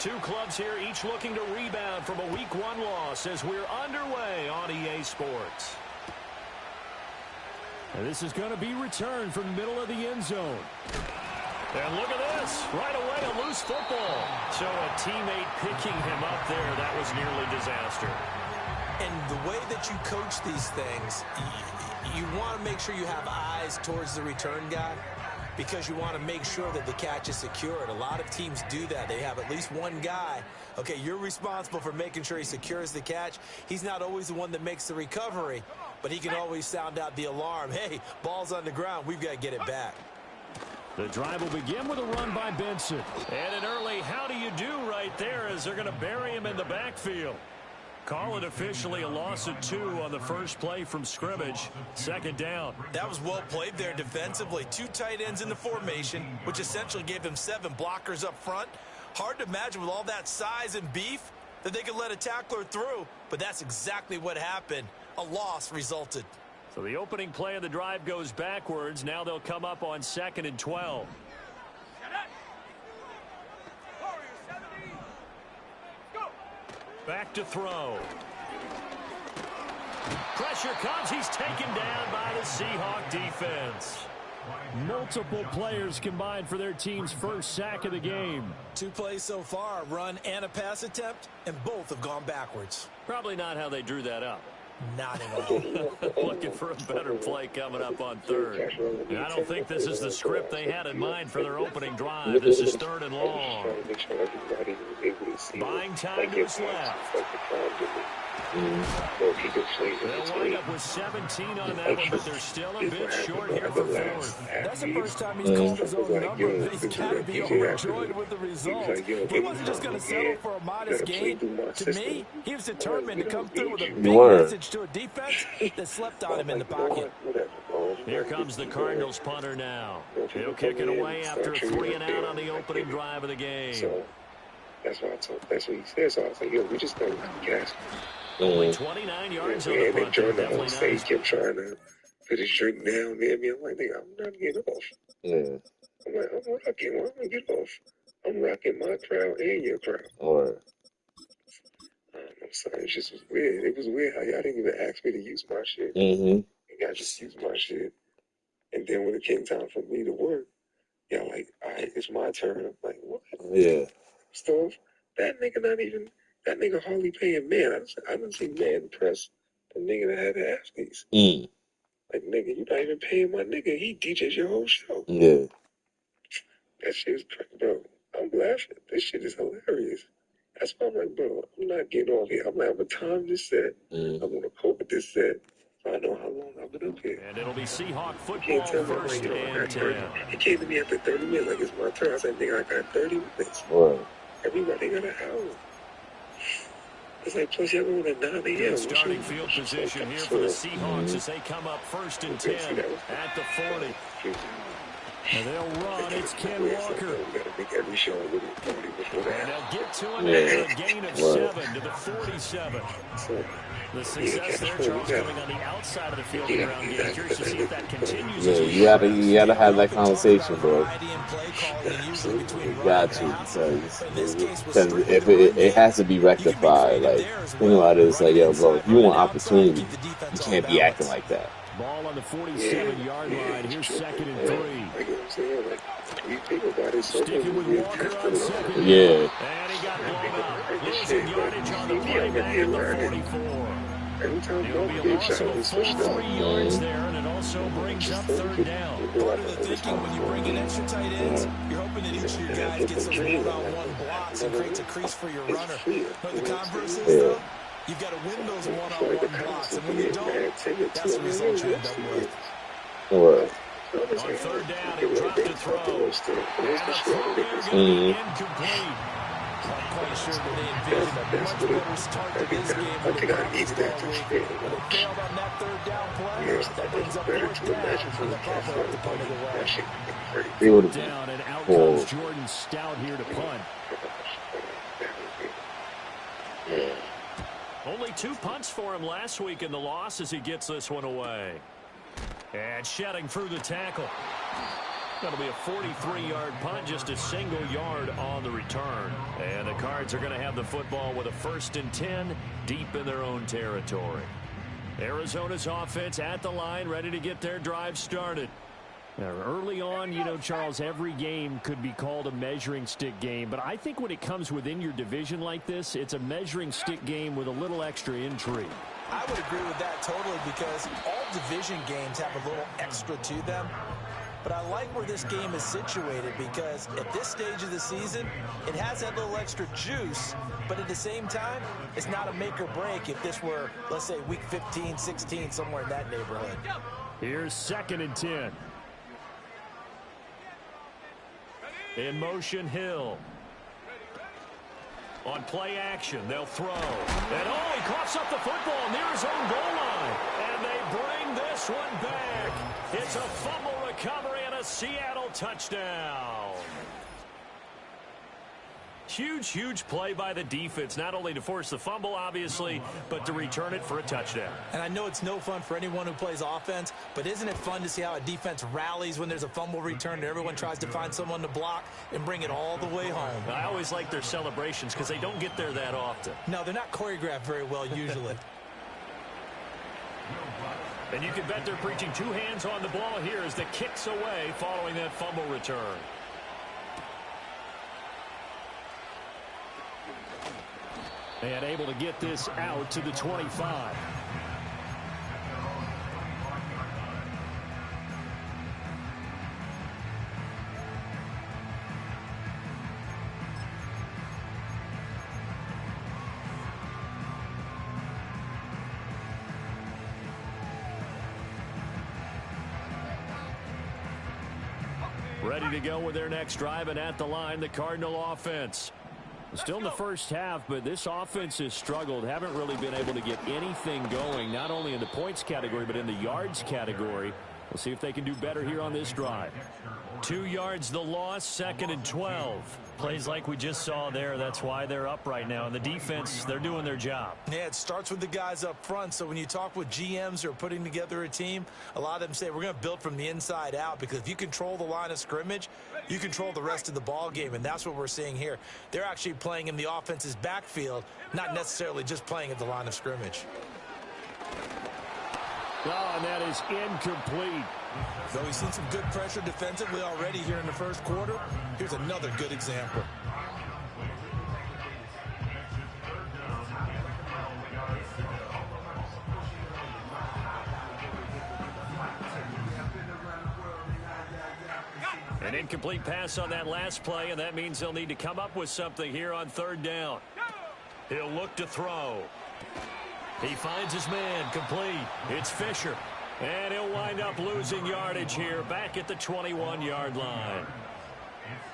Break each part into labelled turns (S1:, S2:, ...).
S1: Two clubs here, each looking to rebound from a Week 1 loss as we're underway on EA Sports.
S2: And this is going to be returned from the middle of the end zone.
S1: And look at this. Right away, a loose football. So a teammate picking him up there, that was nearly disaster.
S3: And the way that you coach these things, you want to make sure you have eyes towards the return guy because you want to make sure that the catch is secured. A lot of teams do that. They have at least one guy. Okay, you're responsible for making sure he secures the catch. He's not always the one that makes the recovery, but he can always sound out the alarm. Hey, ball's on the ground. We've got to get it back.
S2: The drive will begin with a run by Benson.
S1: And an early how do you do right there as they're going to bury him in the backfield. Call it officially a loss of 2 on the first play from scrimmage. Second down.
S3: That was well played there defensively. 2 tight ends in the formation, which essentially gave them 7 blockers up front. Hard to imagine with all that size and beef that they could let a tackler through, but that's exactly what happened. A loss resulted.
S1: So the opening play of the drive goes backwards. Now they'll come up on 2nd and 12. Back to throw. Pressure comes. He's taken down by the Seahawk defense.
S2: Multiple players combined for their team's first sack of the game.
S3: 2 plays so far, a run and a pass attempt, and both have gone backwards.
S1: Probably not how they drew that up.
S3: Not at all.
S1: Looking for a better play coming up on 3rd. And I don't think this is the script they had in mind for their opening drive. This is 3rd and long. Buying time to his left. They'll wind up with 17 on that one, but they're still a bit short here for 4th.
S3: That's the first time he's called his own number, but he's got to be overjoyed with the result. He wasn't just going to settle for a modest gain. To me, he was determined to come through with a big message to a defense that slept on him in the pocket.
S1: Here comes the Cardinals punter now. He'll kick it away after a 3 and out on the opening drive of the game.
S4: That's what he said. So I was like, yo, we just got to gas.
S1: Only 29 yards on the punt.
S4: Jordan on stage kept trying to put his drink down there. I'm like, nigga, I'm not getting off.
S5: Yeah.
S4: I'm like, I'm not get off. I'm rocking my crowd and your crowd.
S5: Or
S4: I'm sorry, it just was weird. It was weird how y'all didn't even ask me to use my shit. Y'all just used my shit. And then when it came time for me to work, y'all like, all right, it's my turn. I'm like, what?
S5: yeah.
S4: Stuff. That nigga hardly paying man. I didn't see man press the nigga that had the athletes. Like, nigga, you not even paying my nigga. He DJs your whole show.
S5: Yeah.
S4: That shit is crazy, bro. I'm laughing. This shit is hilarious. That's why I'm like, bro, I'm not getting off here. I'm like, I'm going to time this set. I'm going to cope with this set. So I know how long I've been up here.
S1: And it'll be Seahawk football first and 10.
S4: He came to me after 30 minutes like it's my turn. I said, nigga, I got 30 minutes.
S5: Right.
S4: Everybody got an hour. It's like, plus y'all going at 9 a.m.
S1: Starting field position here for the Seahawks as they come up 1st and 10 at the 40.
S2: And they'll run. It's Ken Walker.
S1: And they'll get to him after a gain of 7 to the 47. The success there, Charles, coming on the outside of the field in ground game. Curious to see if that continues.
S5: Yeah, you gotta have that conversation, bro. You got to, because if it has to be rectified. Like, think about it, it's like, yo, bro, if you want opportunity, you can't be acting like that.
S2: Ball on the 47-yard line. Here's 2nd and 3. Sticking with Walker on 2nd.
S5: Yeah.
S1: And he got blown out. Losing yardage on the play back in the 44. It'll be a loss of a full 3 yards there, and it also brings up 3rd down.
S3: Part of the thinking when you bring in extra tight ends, you're hoping that each of your guys gets those one-on-one blocks and creates a crease for your runner. But the converse is, though, you've got to win those one-on-one blocks, and when you don't, that's the result you end up with.
S5: Right.
S1: On 3rd down, he'll drop to throw. And the throw there going to be incomplete. I'm quite sure that they envisioned a much better start to this game.
S4: I think I need that to stay.
S3: When they failed on that 3rd down play, that brings up 4th down for the Cowboys to punt it away.
S1: Down, and out comes Jordan Stout here to punt. Only 2 punts for him last week in the loss as he gets this one away. And shedding through the tackle. Going to be a 43-yard punt, just a single yard on the return. And the Cards are going to have the football with a 1st and 10 deep in their own territory. Arizona's offense at the line, ready to get their drive started. Now, early on, you know, Charles, every game could be called a measuring stick game. But I think when it comes within your division like this, it's a measuring stick game with a little extra intrigue.
S3: I would agree with that totally because all division games have a little extra to them. But I like where this game is situated because at this stage of the season, it has that little extra juice. But at the same time, it's not a make or break if this were, let's say, week 15, 16, somewhere in that neighborhood.
S2: Here's 2nd and 10.
S1: In motion, Hill. On play action, they'll throw. And oh, he coughs up the football near his own goal line. And they bring this one back. It's a fumble recovery and a Seattle touchdown. Huge play by the defense, not only to force the fumble, obviously, but to return it for a touchdown.
S3: And I know it's no fun for anyone who plays offense, but isn't it fun to see how a defense rallies when there's a fumble return and everyone tries to find someone to block and bring it all the way home?
S1: I always like their celebrations because they don't get there that often.
S3: No, they're not choreographed very well usually.
S1: And you can bet they're preaching 2 hands on the ball here as the kick's away following that fumble return.
S2: And able to get this out to the 25.
S1: Ready to go with their next drive, and at the line, the Cardinal offense.
S2: Still in the first half, but this offense has struggled. Haven't really been able to get anything going, not only in the points category, but in the yards category. We'll see if they can do better here on this drive.
S1: 2 yards the loss, 2nd and 12. Plays like we just saw there. That's why they're up right now. And the defense, they're doing their job.
S3: Yeah, it starts with the guys up front. So when you talk with GMs who are putting together a team, a lot of them say we're going to build from the inside out because if you control the line of scrimmage, you control the rest of the ball game. And that's what we're seeing here. They're actually playing in the offense's backfield, not necessarily just playing at the line of scrimmage.
S2: Oh, and that is incomplete.
S3: So we've seen some good pressure defensively already here in the first quarter. Here's another good example.
S1: An incomplete pass on that last play, and that means they'll need to come up with something here on 3rd down. He'll look to throw. He finds his man, complete. It's Fisher. And he'll wind up losing yardage here, back at the 21-yard line.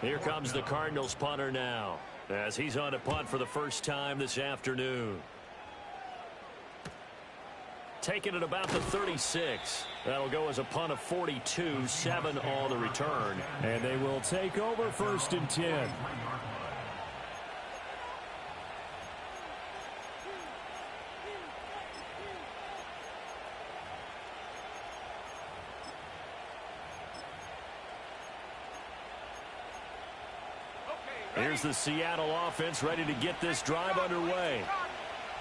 S1: Here comes the Cardinals punter now, as he's on a punt for the first time this afternoon. Taking it about the 36. That'll go as a punt of 42, 7 on the return.
S2: And they will take over 1st and 10.
S1: Here's the Seattle offense ready to get this drive underway.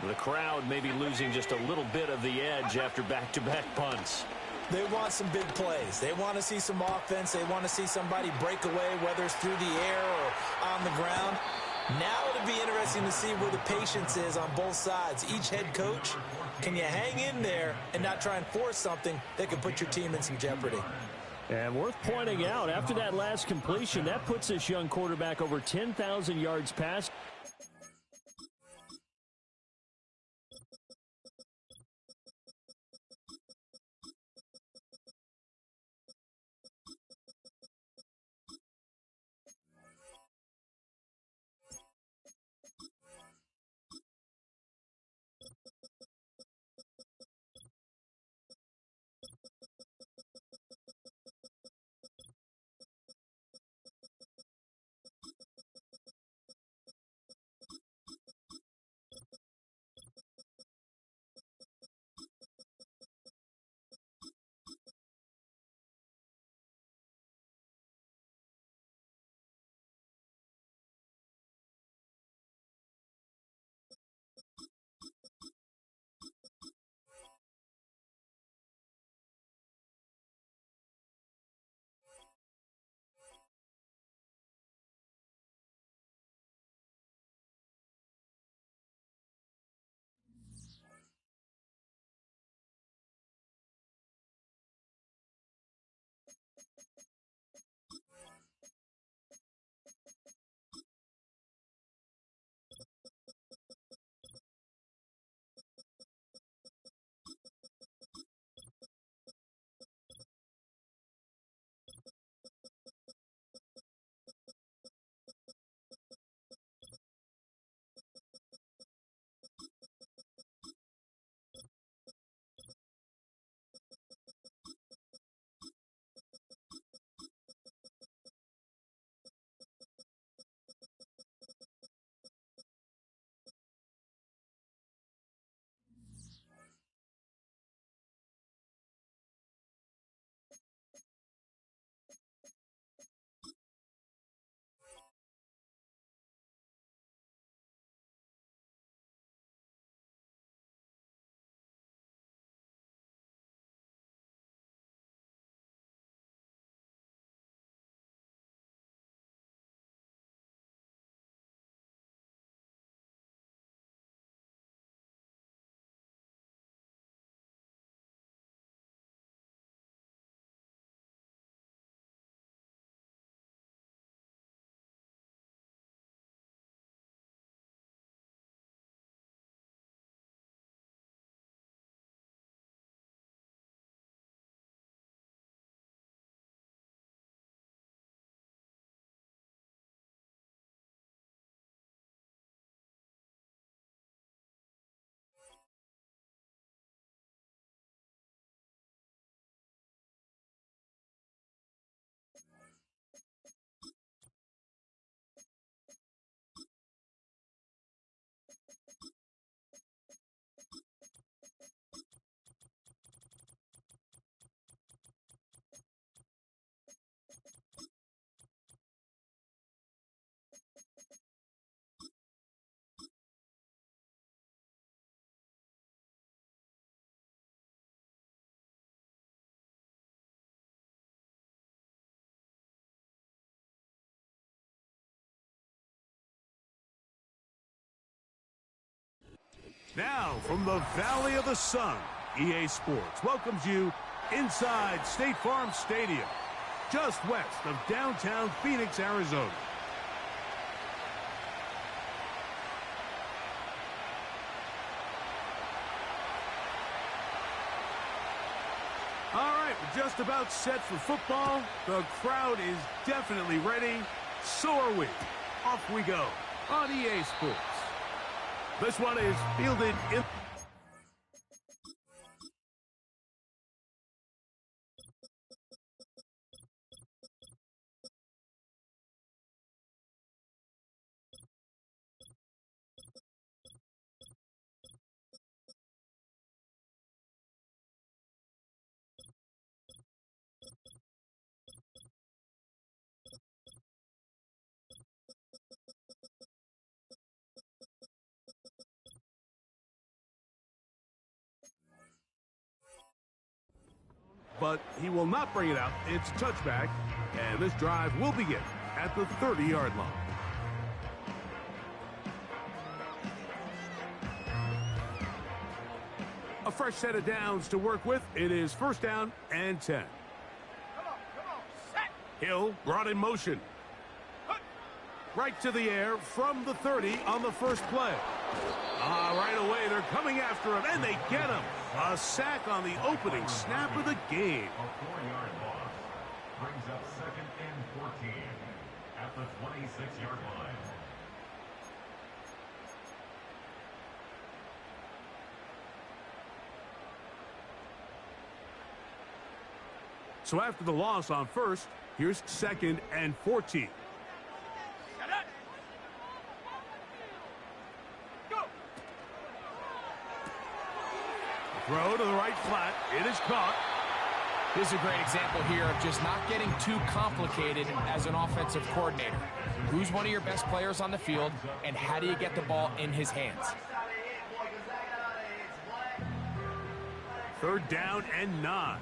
S1: The crowd may be losing just a little bit of the edge after back-to-back punts.
S3: They want some big plays. They want to see some offense. They want to see somebody break away, whether it's through the air or on the ground. Now it'll be interesting to see where the patience is on both sides. Each head coach, can you hang in there and not try and force something that could put your team in some jeopardy?
S2: And worth pointing out, after that last completion, that puts this young quarterback over 10,000 yards passing.
S6: Now, from the Valley of the Sun, EA Sports welcomes you inside State Farm Stadium, just west of downtown Phoenix, Arizona. All right, we're just about set for football. The crowd is definitely ready. So are we. Off we go on EA Sports. This one is fielded in... But he will not bring it out. It's a touchback, and this drive will begin at the 30-yard line. A fresh set of downs to work with. It is first down and 10.
S7: Come on, set.
S6: Hill brought in motion. Right to the air from the 30 on the first play. Right away, they're coming after him, and they get him. A sack on the opening snap of the game.
S8: A 4-yard loss brings up 2nd and 14 at the 26-yard line.
S6: So after the loss on first, here's 2nd and 14. Throw to the right flat. It is caught.
S7: This is a great example here of just not getting too complicated as an offensive coordinator. Who's one of your best players on the field, and how do you get the ball in his hands?
S6: 3rd down and 9.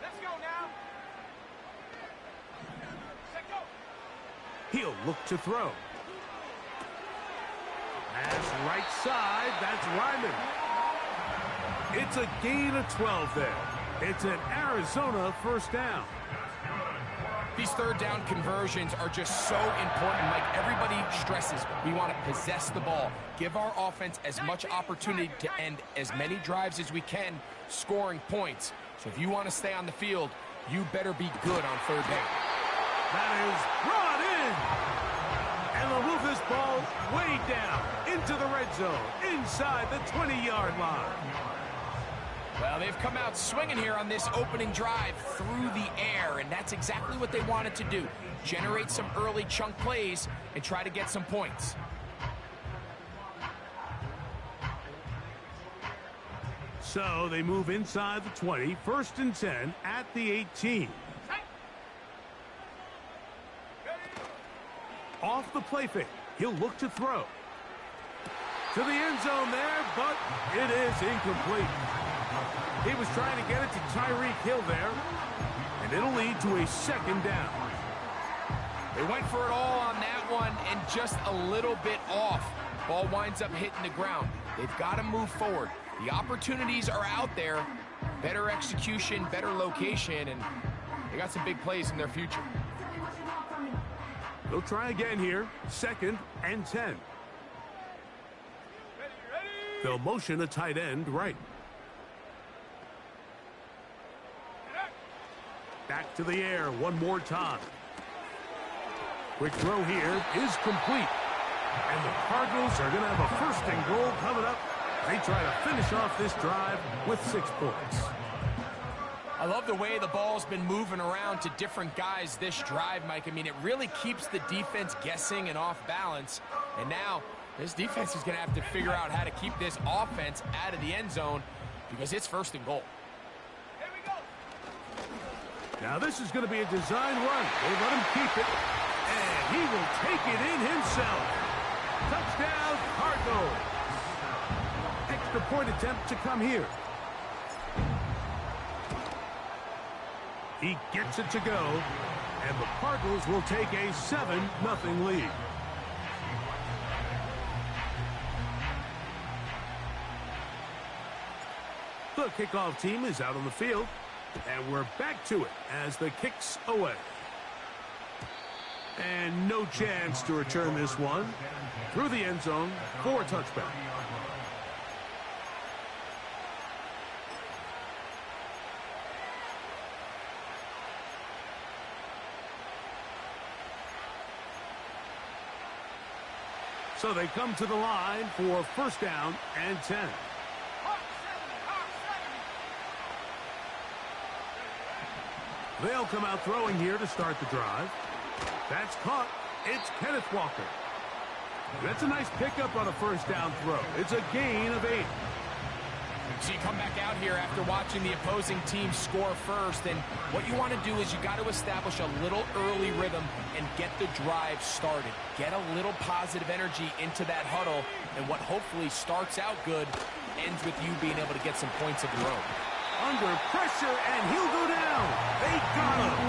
S7: Let's go now.
S6: He'll look to throw. Pass right side, that's Ryman. It's a gain of 12 there. It's an Arizona first down.
S7: These 3rd down conversions are just so important. Like everybody stresses, we want to possess the ball, give our offense as much opportunity to end as many drives as we can, scoring points. So if you want to stay on the field, you better be good on 3rd down.
S6: That is brought in. And they'll move this ball way down into the red zone, inside the 20-yard line.
S7: Well, they've come out swinging here on this opening drive through the air, and that's exactly what they wanted to do. Generate some early chunk plays and try to get some points.
S6: So they move inside the 20, 1st and 10 at the 18. Off the play fake. He'll look to throw. To the end zone there, but it is incomplete. He was trying to get it to Tyreek Hill there, and it'll lead to a 2nd down.
S7: They went for it all on that one and just a little bit off. Ball winds up hitting the ground. They've got to move forward. The opportunities are out there. Better execution, better location, and they got some big plays in their future.
S6: They'll try again here. 2nd and 10. They'll motion a tight end right. Back to the air one more time. Quick throw here is complete. And the Cardinals are going to have a 1st and goal coming up. They try to finish off this drive with 6 points.
S7: I love the way the ball's been moving around to different guys this drive, Mike. I mean, it really keeps the defense guessing and off balance. And now this defense is going to have to figure out how to keep this offense out of the end zone because it's 1st and goal.
S6: Here we go. Now this is going to be a design run. They let him keep it, and he will take it in himself. Touchdown, Cardinals. Extra point attempt to come here. He gets it to go, and the Cardinals will take a 7-0 lead. kickoff team is out on the field. And we're back to it as the kick's away. And no chance to return this one through the end zone for a touchback. So they come to the line for first down and 10. They'll come out throwing here to start the drive. That's caught. It's Kenneth Walker. That's a nice pickup on a first down throw. It's a gain of 8.
S7: So you come back out here after watching the opposing team score first, and what you want to do is you got to establish a little early rhythm and get the drive started. Get a little positive energy into that huddle, and what hopefully starts out good ends with you being able to get some points of your own.
S6: Under pressure, and he'll go down. They got him.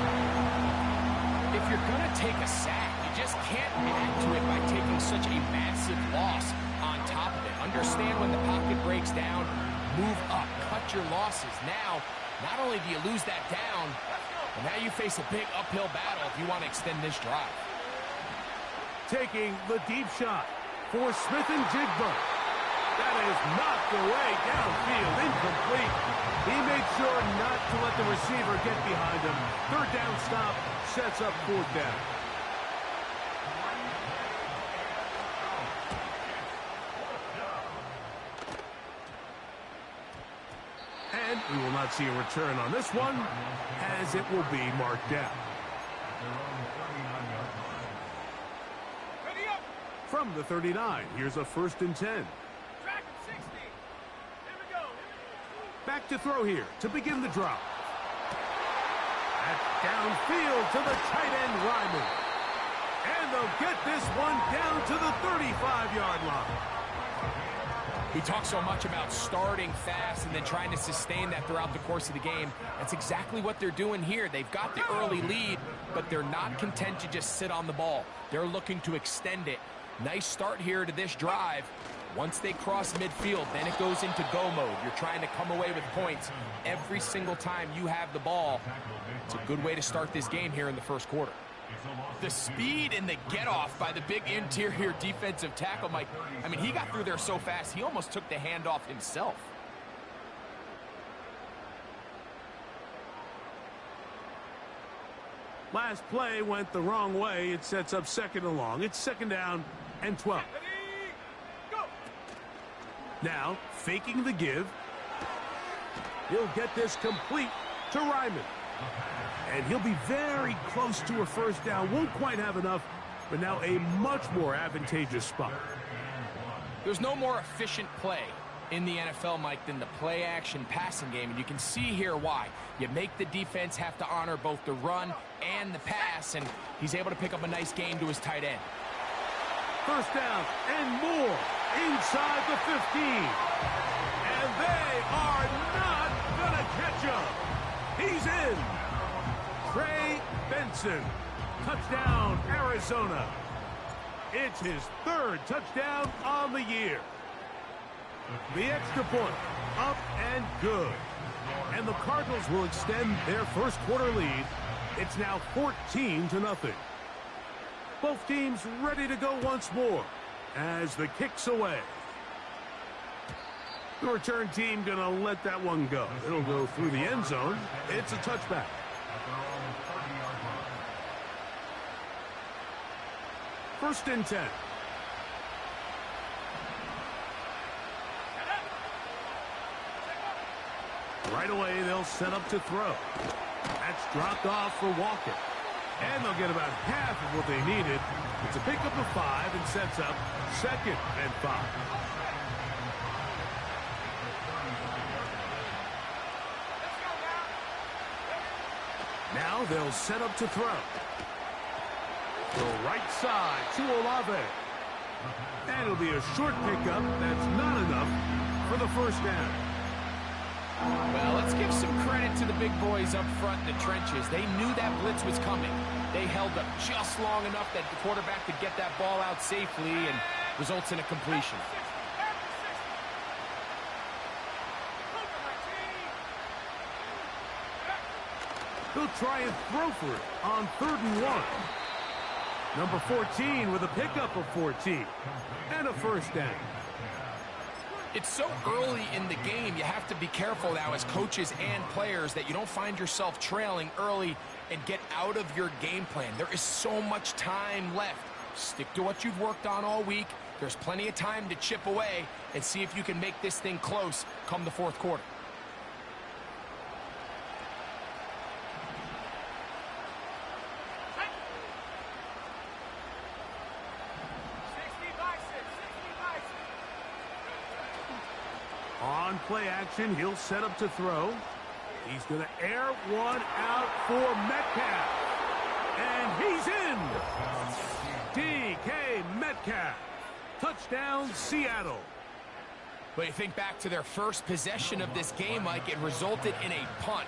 S7: If you're going to take a sack, you just can't add to it by taking such a massive loss on top of it. Understand when the pocket breaks down, move up, cut your losses. Now, not only do you lose that down, but now you face a big uphill battle if you want to extend this drive.
S6: Taking the deep shot for Smith and Jigba. That is knocked away downfield, incomplete. He made sure not to let the receiver get behind him. Third down stop sets up fourth down. And we will not see a return on this one, as it will be marked down. From the 39, here's a 1st and 10. Back to throw here to begin the drive. That's downfield to the tight end, Ryman. And they'll get this one down to the 35-yard line.
S7: We talk so much about starting fast and then trying to sustain that throughout the course of the game. That's exactly what they're doing here. They've got the early lead, but they're not content to just sit on the ball. They're looking to extend it. Nice start here to this drive. Once they cross midfield, then it goes into go mode. You're trying to come away with points every single time you have the ball. It's a good way to start this game here in the first quarter. The speed and the get-off by the big interior defensive tackle, Mike. I mean, he got through there so fast, he almost took the handoff himself.
S6: Last play went the wrong way. It sets up second and long. It's second down and 12. Now, faking the give. He'll get this complete to Ryman. And he'll be very close to a first down. Won't quite have enough, but now a much more advantageous spot.
S7: There's no more efficient play in the NFL, Mike, than the play-action passing game. And you can see here why. You make the defense have to honor both the run and the pass, and he's able to pick up a nice gain to his tight end.
S6: First down and more inside the 15. And they are not going to catch up. He's in. Trey Benson. Touchdown, Arizona. It's his 3rd touchdown on the year. The extra point, up and good. And the Cardinals will extend their first quarter lead. It's now 14-0. Both teams ready to go once more as the kick's away. The return team going to let that one go. It'll go through the end zone. It's a touchback. First and 10. Right away, they'll set up to throw. That's dropped off for Walker. And they'll get about half of what they needed. It's a pickup of 5 and sets up second and 5. Now they'll set up to throw. The right side to Olave. And it'll be a short pickup. That's not enough for the first down.
S7: Well, let's give some credit to the big boys up front in the trenches. They knew that blitz was coming. They held up just long enough that the quarterback could get that ball out safely and results in a completion.
S6: He'll try and throw for it on 3rd and 1. Number 14 with a pickup of 14 and a first down.
S7: It's so early in the game, you have to be careful now as coaches and players that you don't find yourself trailing early and get out of your game plan. There is so much time left. Stick to what you've worked on all week. There's plenty of time to chip away and see if you can make this thing close come the 4th quarter.
S6: On play action, he'll set up to throw. He's going to air one out for Metcalf. And he's in. DK Metcalf. Touchdown, Seattle.
S7: But you think back to their first possession of this game, Mike, it resulted in a punt.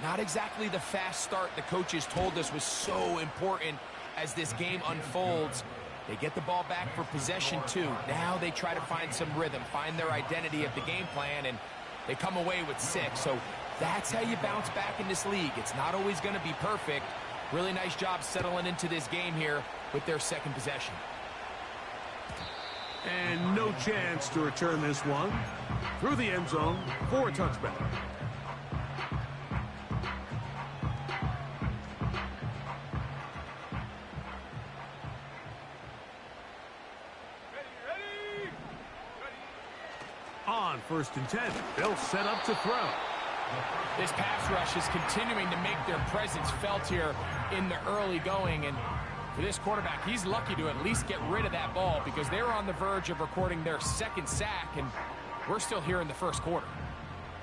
S7: Not exactly the fast start the coaches told us was so important as this game unfolds. They get the ball back for possession 2. Now they try to find some rhythm, find their identity of the game plan, and they come away with 6. So that's how you bounce back in this league. It's not always going to be perfect. Really nice job settling into this game here with their 2nd possession.
S6: And no chance to return this one through the end zone for a touchback. On 1st and 10, they'll set up to throw.
S7: This pass rush is continuing to make their presence felt here in the early going, and for this quarterback, he's lucky to at least get rid of that ball because they were on the verge of recording their 2nd sack, and we're still here in the 1st quarter.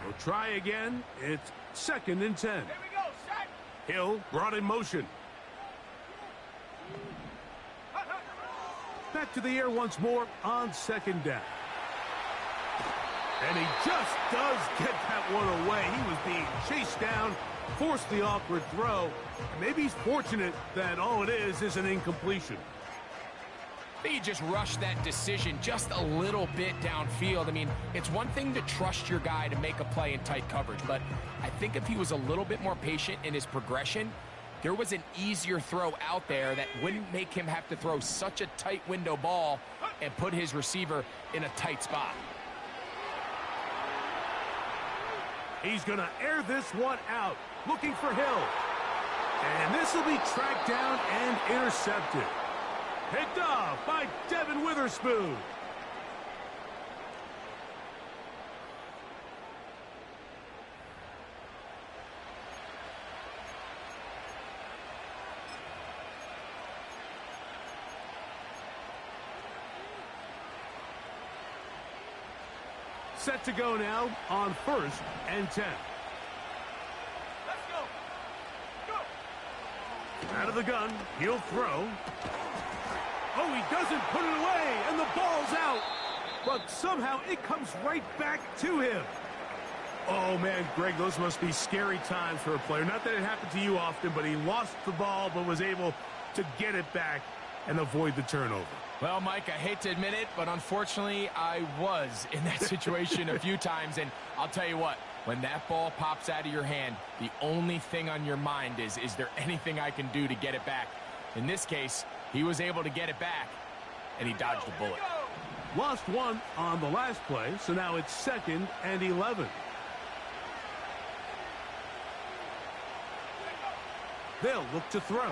S6: They'll try again. It's 2nd and 10.
S9: Here we go, set.
S6: Hill brought in motion. Back to the air once more on 2nd down. And he just does get that one away. He was being chased down, forced the awkward throw. Maybe he's fortunate that all it is an incompletion.
S7: He just rushed that decision just a little bit downfield. I mean, it's one thing to trust your guy to make a play in tight coverage, but I think if he was a little bit more patient in his progression, there was an easier throw out there that wouldn't make him have to throw such a tight window ball and put his receiver in a tight spot.
S6: He's going to air this one out, looking for Hill. And this will be tracked down and intercepted. Picked off by Devin Witherspoon. Set to go now on 1st and 10.
S9: Let's go. Go.
S6: Out of the gun, he'll throw. Oh, he doesn't put it away, and the ball's out. But somehow it comes right back to him. Oh, man, Greg, those must be scary times for a player. Not that it happened to you often, but he lost the ball but was able to get it back and avoid the turnover.
S7: Well, Mike, I hate to admit it, but unfortunately, I was in that situation a few times. And I'll tell you what, when that ball pops out of your hand, the only thing on your mind is there anything I can do to get it back? In this case, he was able to get it back, and he dodged a bullet.
S6: Lost one on the last play, so now it's 2nd and 11. They'll look to throw.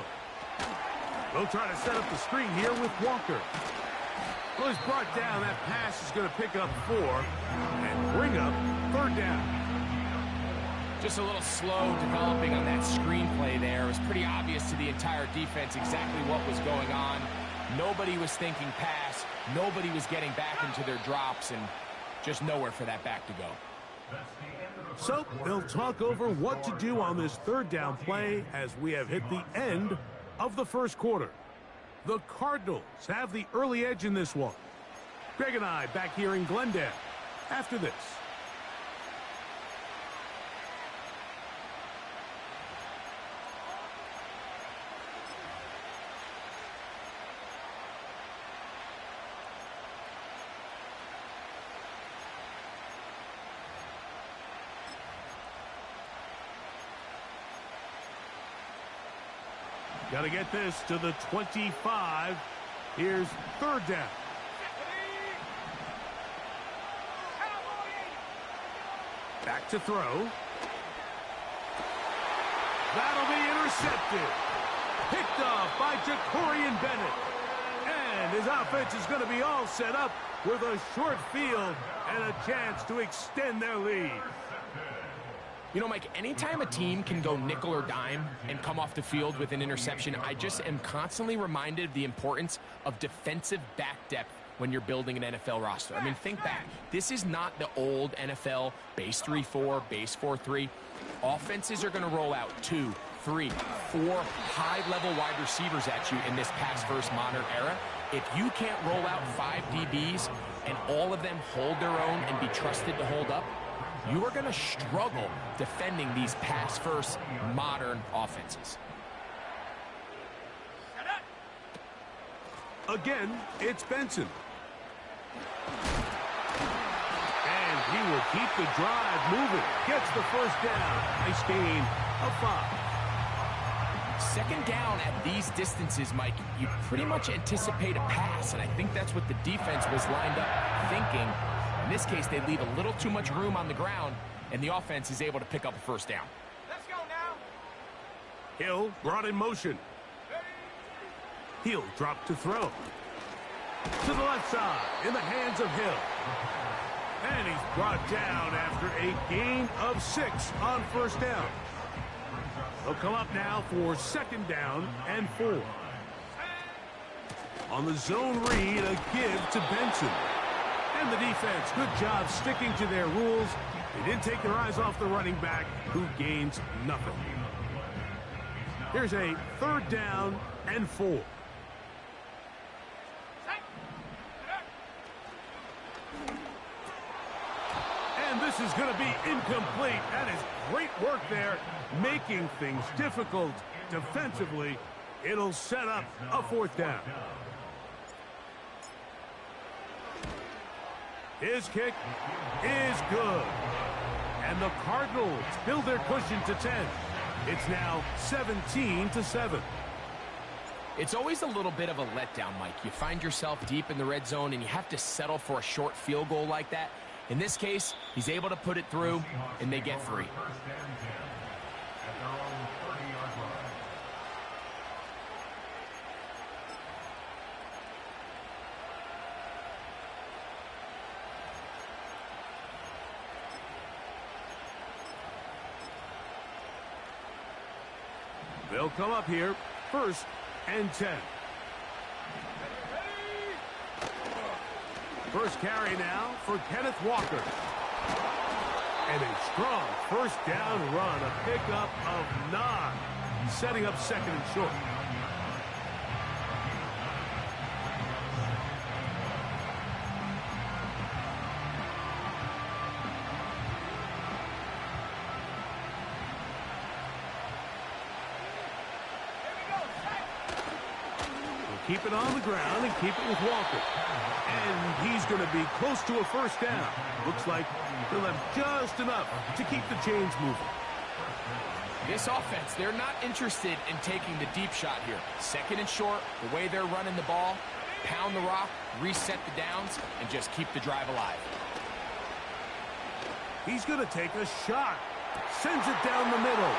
S6: They'll try to set up the screen here with Walker. Well, he's brought down. That pass is going to pick up 4 and bring up 3rd down.
S7: Just a little slow developing on that screenplay there. It was pretty obvious to the entire defense exactly what was going on. Nobody was thinking pass. Nobody was getting back into their drops, and just nowhere for that back to go.
S6: So they'll talk over what to do on this 3rd down play as we have hit the end of the 1st quarter. The Cardinals have the early edge in this one. Greg and I back here in Glendale after this. Got to get this to the 25. Here's third down. Back to throw. That'll be intercepted. Picked off by Jacorian Bennett. And his offense is going to be all set up with a short field and a chance to extend their lead.
S7: You know, Mike, anytime a team can go nickel or dime and come off the field with an interception, I just am constantly reminded of the importance of defensive back depth when you're building an NFL roster. I mean, think back. This is not the old NFL base 3-4, base 4-3. Offenses are going to roll out 2, 3, 4 high-level wide receivers at you in this pass-first modern era. If you can't roll out 5 DBs and all of them hold their own and be trusted to hold up, you are going to struggle defending these pass-first modern offenses.
S6: Again, it's Benson. And he will keep the drive moving. Gets the first down. Nice gain of 5.
S7: Second down at these distances, Mike, you pretty much anticipate a pass, and I think that's what the defense was lined up thinking. In this case, they leave a little too much room on the ground, and the offense is able to pick up a first down.
S9: Let's go now.
S6: Hill brought in motion. Hill dropped to throw. To the left side, in the hands of Hill. And he's brought down after a gain of 6 on first down. They'll come up now for second down and 4. On the zone read, a give to Benson. And the defense, good job sticking to their rules. They didn't take their eyes off the running back, who gains nothing. Here's a third down and 4. And this is going to be incomplete. That is great work there, making things difficult defensively. It'll set up a fourth down. His kick is good. And the Cardinals build their cushion to 10. It's now 17-7.
S7: It's always a little bit of a letdown, Mike. You find yourself deep in the red zone, and you have to settle for a short field goal like that. In this case, he's able to put it through, and they get 3.
S6: They'll come up here, first and 10. First carry now for Kenneth Walker. And a strong first down run, a pickup of 9, setting up second and short. Keep it on the ground and keep it with Walker. And he's going to be close to a first down. Looks like he'll have just enough to keep the chains moving.
S7: This offense, they're not interested in taking the deep shot here. Second and short, the way they're running the ball, pound the rock, reset the downs, and just keep the drive alive.
S6: He's going to take a shot. Sends it down the middle.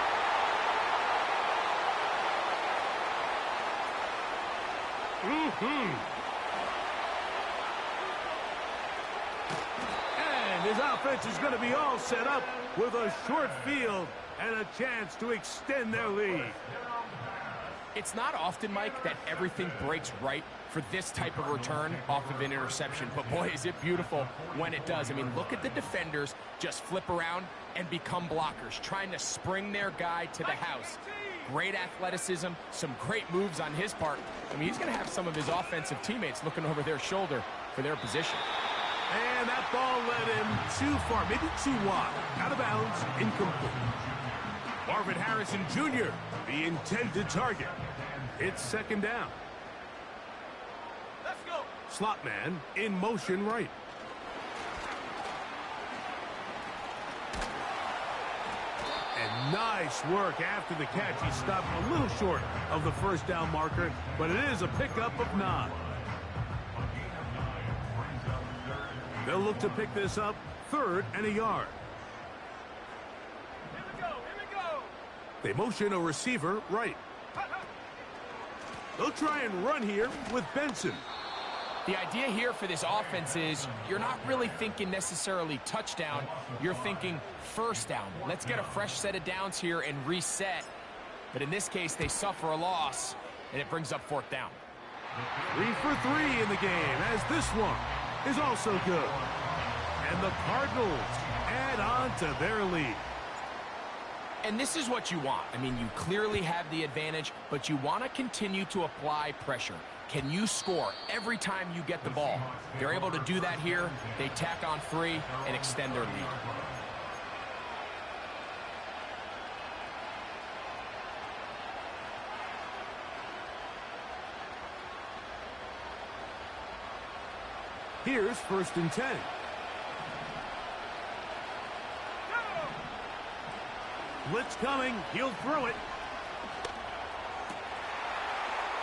S6: And his offense is going to be all set up with a short field and a chance to extend their lead.
S7: It's not often, Mike, that everything breaks right for this type of return off of an interception. But, boy, is it beautiful when it does. I mean, look at the defenders just flip around and become blockers, trying to spring their guy to the house. Great athleticism, some great moves on his part. I mean, he's going to have some of his offensive teammates looking over their shoulder for their position.
S6: And that ball led him too far, maybe too wide. Out of bounds, incomplete. Marvin Harrison Jr., the intended target. It's second down.
S9: Let's go.
S6: Slot man in motion right. And Nice work after the catch. He stopped a little short of the first down marker, but it is a pickup of 9. They'll look to pick this up 3rd and a yard.
S9: Here we go, here we go.
S6: They motion a receiver right. They'll try and run here with Benson.
S7: The idea here for this offense is you're not really thinking necessarily touchdown. You're thinking first down. Let's get a fresh set of downs here and reset. But in this case, they suffer a loss, and it brings up 4th down.
S6: 3 for 3 in the game, as this one is also good. And the Cardinals add on to their lead.
S7: And this is what you want. I mean, you clearly have the advantage, but you want to continue to apply pressure. Can you score every time you get the ball? They're able to do that here. They tack on 3 and extend their lead.
S6: Here's 1st and 10. Blitz coming. He'll throw it.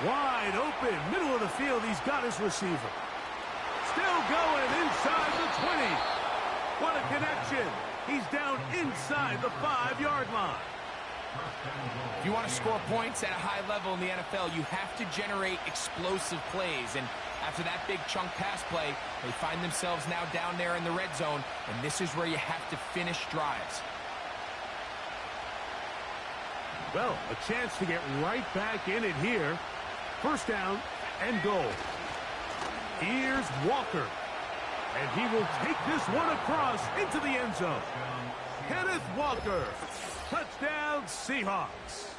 S6: Wide open. Middle of the field. He's got his receiver. Still going inside the 20. What a connection. He's down inside the 5-yard line.
S7: If you want to score points at a high level in the NFL, you have to generate explosive plays. And after that big chunk pass play, they find themselves now down there in the red zone. And this is where you have to finish drives.
S6: Well, a chance to get right back in it here. 1st down and goal. Here's Walker. And he will take this one across into the end zone. Kenneth Walker. Touchdown, Seahawks.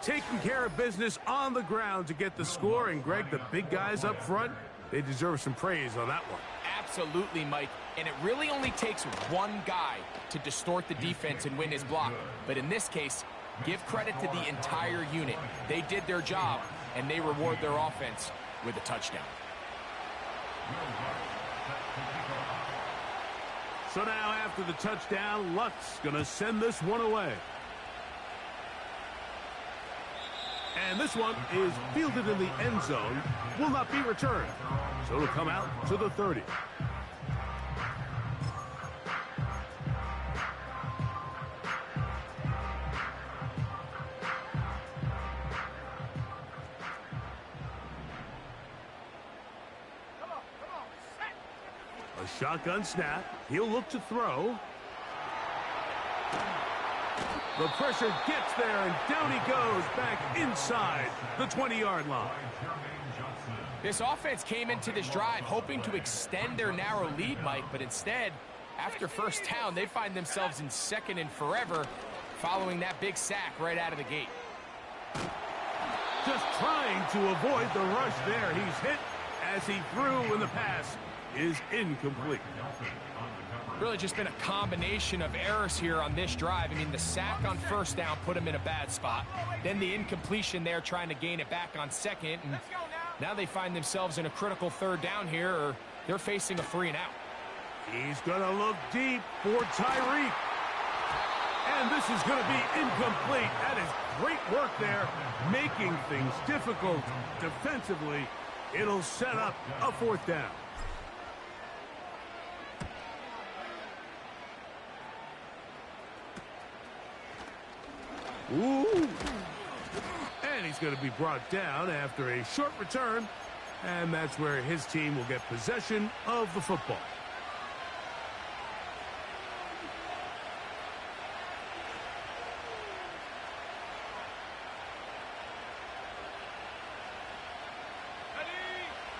S6: Taking care of business on the ground to get the score. And, Greg, the big guys up front, they deserve some praise on that one.
S7: Absolutely, Mike. And it really only takes one guy to distort the defense and win his block. But in this case, give credit to the entire unit. They did their job, and they reward their offense with a touchdown.
S6: So now after the touchdown, Luck's going to send this one away. And this one is fielded in the end zone, will not be returned. So it'll come out to the 30. A shotgun snap. He'll look to throw. The pressure gets there, and down he goes back inside the 20-yard line.
S7: This offense came into this drive hoping to extend their narrow lead, Mike, but instead, after 1st down, they find themselves in 2nd and forever following that big sack right out of the gate.
S6: Just trying to avoid the rush there. He's hit as he threw, and the pass is incomplete.
S7: Really just been a combination of errors here on this drive. I mean, the sack on 1st down put him in a bad spot. Then the incompletion there trying to gain it back on 2nd. And now they find themselves in a critical 3rd down here, or they're facing a 3 and out.
S6: He's going to look deep for Tyreek. And this is going to be incomplete. That is great work there, making things difficult defensively. It'll set up a 4th down. Ooh. And he's going to be brought down after a short return. And that's where his team will get possession of the football.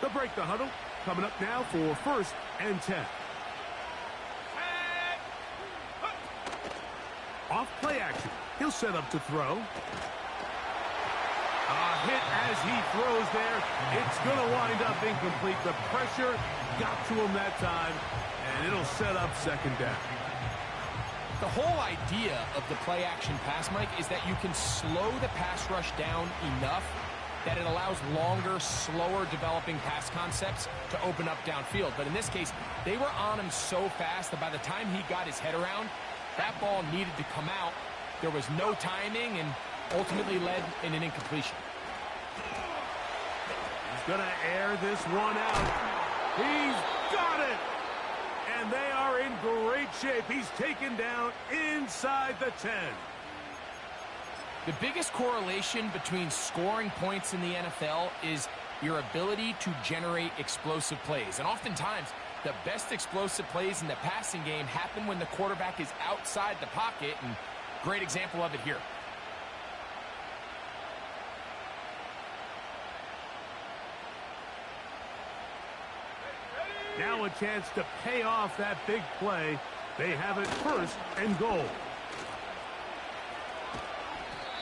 S6: They'll break the huddle. Coming up now for 1st and 10. Off play action. He'll set up to throw. A hit as he throws there. It's going to wind up incomplete. The pressure got to him that time, and it'll set up 2nd down.
S7: The whole idea of the play action pass, Mike, is that you can slow the pass rush down enough that it allows longer, slower developing pass concepts to open up downfield. But in this case, they were on him so fast that by the time he got his head around, that ball needed to come out, There was no timing and ultimately led in an incompletion.
S6: He's going to air this one out. He's got it! And they are in great shape. He's taken down inside the 10.
S7: The biggest correlation between scoring points in the NFL is your ability to generate explosive plays. And oftentimes, the best explosive plays in the passing game happen when the quarterback is outside the pocket, and great example of it here.
S6: Now a chance to pay off that big play. They have it 1st and goal.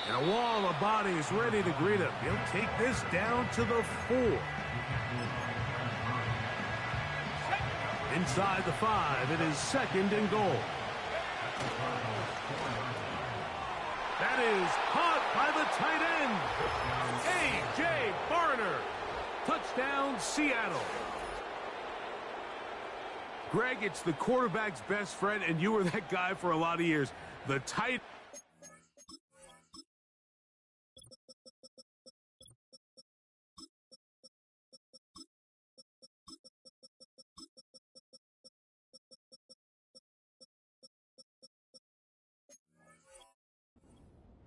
S6: And a wall of bodies ready to greet him. He'll take this down to the 4. Inside the 5, it is 2nd and goal. That is caught by the tight end, A.J. Barner. Touchdown, Seattle. Greg, it's the quarterback's best friend, and you were that guy for a lot of years. The tight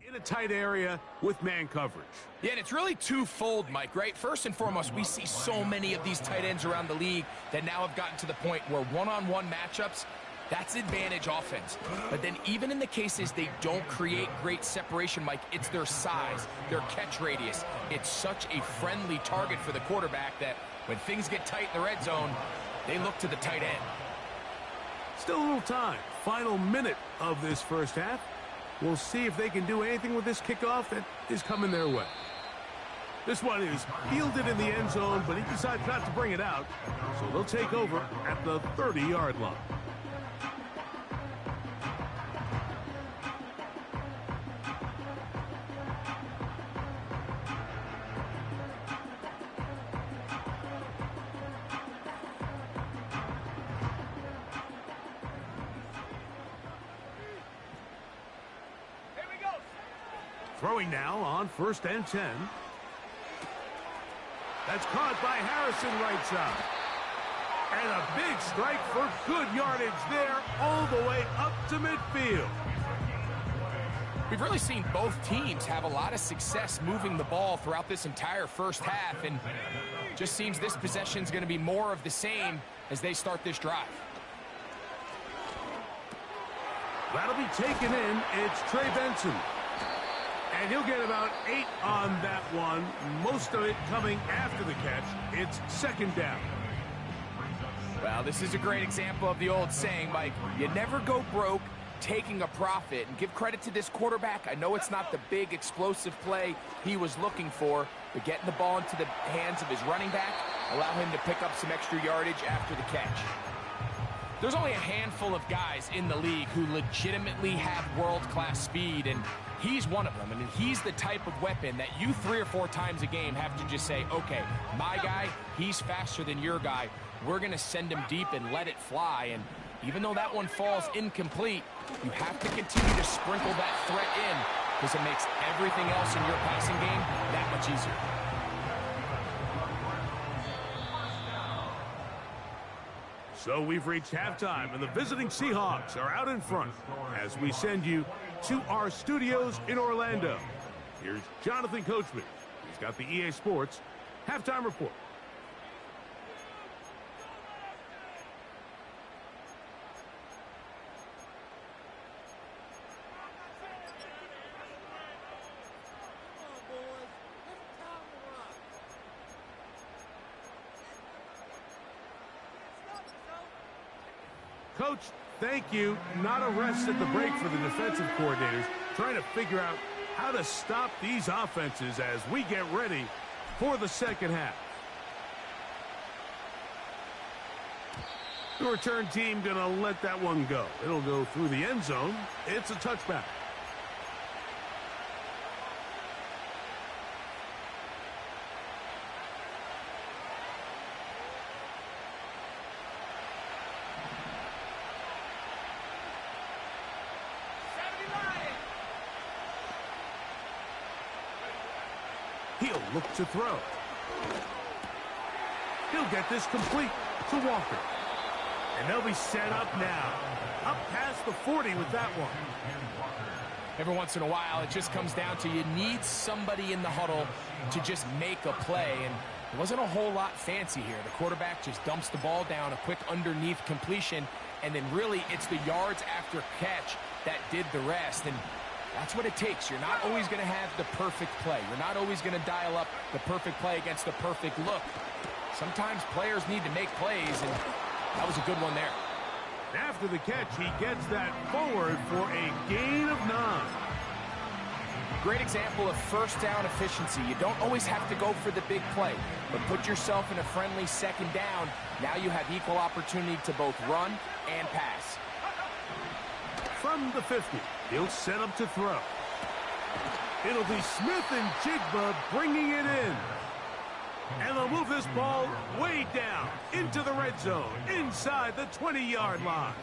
S6: in a tight area with man coverage.
S7: Yeah, and it's really twofold, Mike, right? First and foremost, we see so many of these tight ends around the league that now have gotten to the point where one-on-one matchups, that's advantage offense. But then even in the cases they don't create great separation, Mike, it's their size, their catch radius. It's such a friendly target for the quarterback that when things get tight in the red zone, they look to the tight end.
S6: Still a little time. Final minute of this first half. We'll see if they can do anything with this kickoff that is coming their way. This one is fielded in the end zone, but he decides not to bring it out. So they'll take over at the 30-yard line. Throwing now on 1st and 10. That's caught by Harrison right side. And a big strike for good yardage there all the way up to midfield.
S7: We've really seen both teams have a lot of success moving the ball throughout this entire first half, and just seems this possession's going to be more of the same as they start this drive.
S6: That'll be taken in. It's Trey Benson. And he'll get about 8 on that one. Most of it coming after the catch. It's 2nd down.
S7: Well, this is a great example of the old saying, Mike, you never go broke taking a profit. And give credit to this quarterback. I know it's not the big explosive play he was looking for, but getting the ball into the hands of his running back, allow him to pick up some extra yardage after the catch. There's only a handful of guys in the league who legitimately have world-class speed, and he's one of them. I mean, he's the type of weapon that you 3 or 4 times a game have to just say, okay, my guy, he's faster than your guy. We're going to send him deep and let it fly. And even though that one falls incomplete, you have to continue to sprinkle that threat in because it makes everything else in your passing game that much easier.
S6: So we've reached halftime, and the visiting Seahawks are out in front as we send you to our studios in Orlando. Here's Jonathan Coachman. He's got the EA Sports halftime report. Coach, thank you. Not a rest at the break for the defensive coordinators, trying to figure out how to stop these offenses as we get ready for the second half. The return team going to let that one go. It'll go through the end zone. It's a touchback. He'll look to throw. He'll get this complete to Walker. And they'll be set up now. Up past the 40 with that one.
S7: Every once in a while, it just comes down to you need somebody in the huddle to just make a play. And it wasn't a whole lot fancy here. The quarterback just dumps the ball down, a quick underneath completion, and then really it's the yards after catch that did the rest. And that's what it takes. You're not always going to have the perfect play. You're not always going to dial up the perfect play against the perfect look. Sometimes players need to make plays, and that was a good one there.
S6: After the catch, he gets that forward for a gain of 9.
S7: Great example of first down efficiency. You don't always have to go for the big play, but put yourself in a friendly second down. Now you have equal opportunity to both run and pass.
S6: From the 50, he'll set up to throw. It'll be Smith and Jigba bringing it in. And they'll move this ball way down into the red zone, inside the 20-yard line.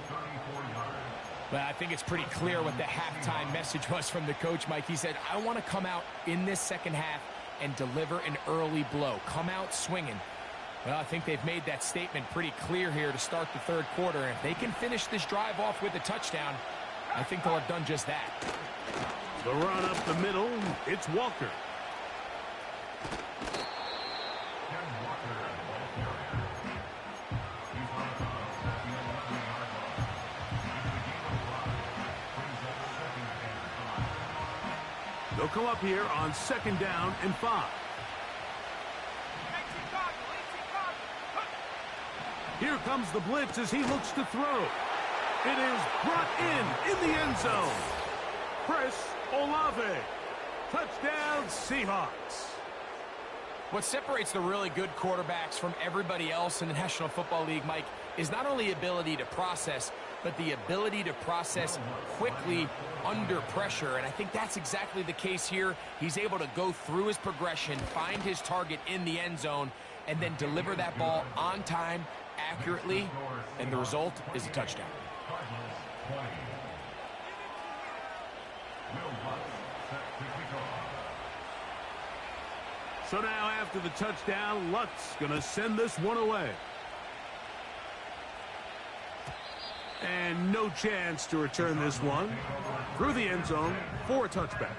S7: But I think it's pretty clear what the halftime message was from the coach, Mike. He said, I want to come out in this second half and deliver an early blow. Come out swinging. Well, I think they've made that statement pretty clear here to start the third quarter. And if they can finish this drive off with a touchdown, I think they'll have done just that.
S6: The run up the middle, it's Walker. They'll come up here on second down and 5. Here comes the blitz as he looks to throw. It is brought in the end zone. Chris Olave. Touchdown, Seahawks.
S7: What separates the really good quarterbacks from everybody else in the National Football League, Mike, is not only ability to process, but the ability to process quickly under pressure. And I think that's exactly the case here. He's able to go through his progression, find his target in the end zone, and then deliver that ball on time, accurately, and the result is a touchdown.
S6: So now after the touchdown, Lutz going to send this one away. And no chance to return this one through the end zone for a touchback.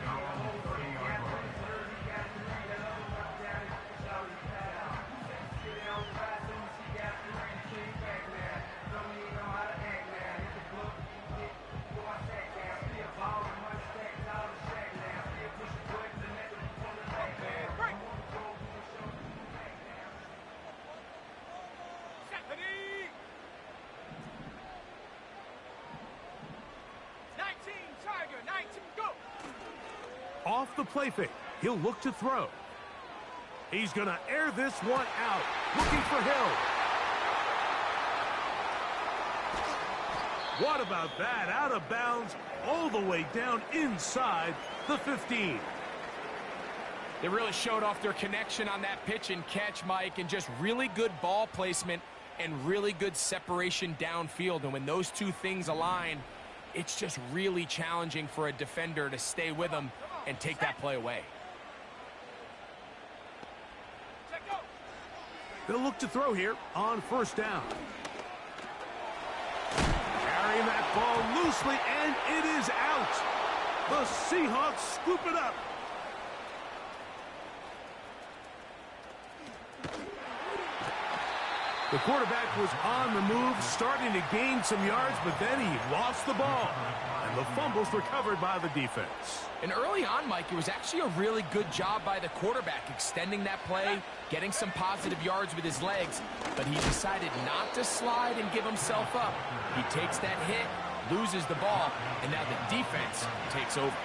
S6: Off the play fake, he'll look to throw. He's going to air this one out, looking for Hill. What about that? Out of bounds, all the way down inside the 15.
S7: They really showed off their connection on that pitch and catch, Mike, and just really good ball placement and really good separation downfield. And when those two things align, it's just really challenging for a defender to stay with them and take that play away.
S6: They'll look to throw here on first down. Carrying that ball loosely, and it is out. The Seahawks scoop it up. The quarterback was on the move, starting to gain some yards, but then he lost the ball. And the fumble's recovered by the defense.
S7: And early on, Mike, it was actually a really good job by the quarterback, extending that play, getting some positive yards with his legs, but he decided not to slide and give himself up. He takes that hit, loses the ball, and now the defense takes over.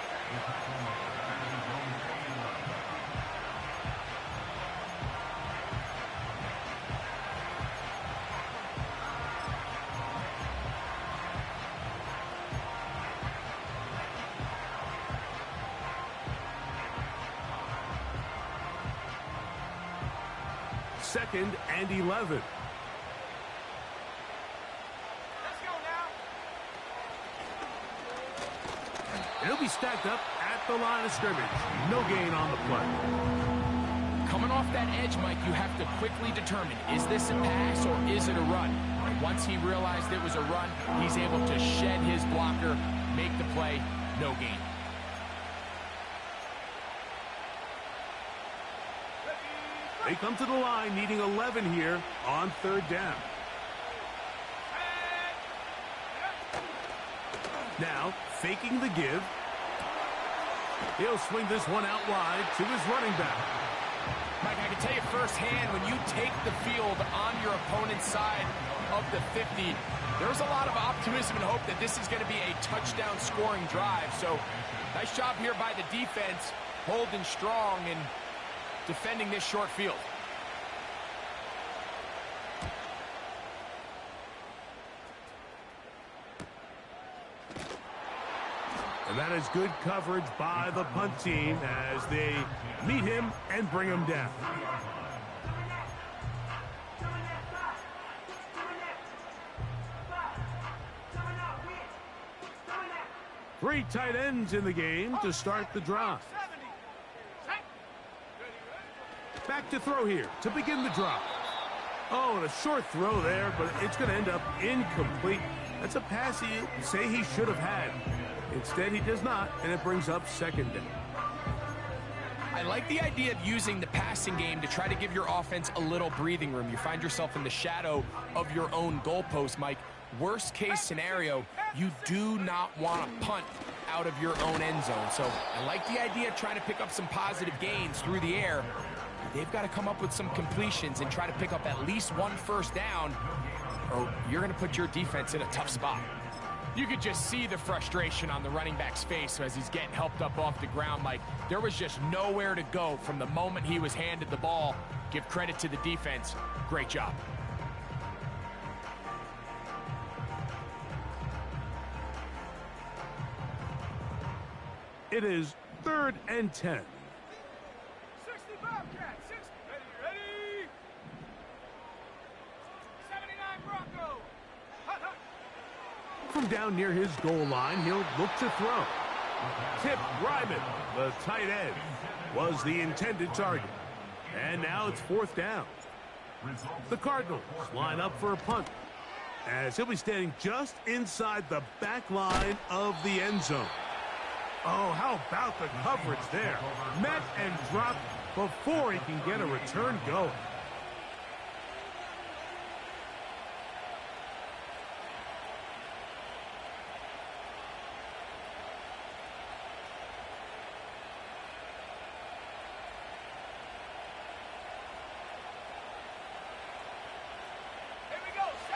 S6: Second and 11.
S9: Let's go now.
S6: It'll be stacked up at the line of scrimmage. No gain on the play.
S7: Coming off that edge, Mike, you have to quickly determine, is this a pass or is it a run? And once he realized it was a run, he's able to shed his blocker, make the play, no gain.
S6: They come to the line needing 11 here on third down. Now, faking the give. He'll swing this one out wide to his running back.
S7: Mike, I can tell you firsthand, when you take the field on your opponent's side of the 50, there's a lot of optimism and hope that this is going to be a touchdown scoring drive. So, nice job here by the defense, holding strong and defending this short field.
S6: And that is good coverage by the punt team as they meet him and bring him down. Three tight ends in the game to start the drive. Back to throw here to begin the drive. Oh, and a short throw there, but it's going to end up incomplete. That's a pass you say he should have had. Instead, he does not, and it brings up second down.
S7: I like the idea of using the passing game to try to give your offense a little breathing room. You find yourself in the shadow of your own goalpost, Mike. Worst case scenario, you do not want to punt out of your own end zone. So I like the idea of trying to pick up some positive gains through the air. They've got to come up with some completions and try to pick up at least one first down, or you're going to put your defense in a tough spot.
S2: You could just see the frustration on the running back's face as he's getting helped up off the ground, Mike. There was just nowhere to go from the moment he was handed the ball. Give credit to the defense. Great job.
S6: It is 3rd and 10.
S9: 60 Bobcat, 60. Ready? 79 Bronco. Hut, hut.
S6: From down near his goal line, he'll look to throw. Tip Ryman, the tight end, was the intended target. And now it's 4th down. The Cardinals line up for a punt, as he'll be standing just inside the back line of the end zone. Oh, how about the coverage there? Met and dropped before he can get a return going.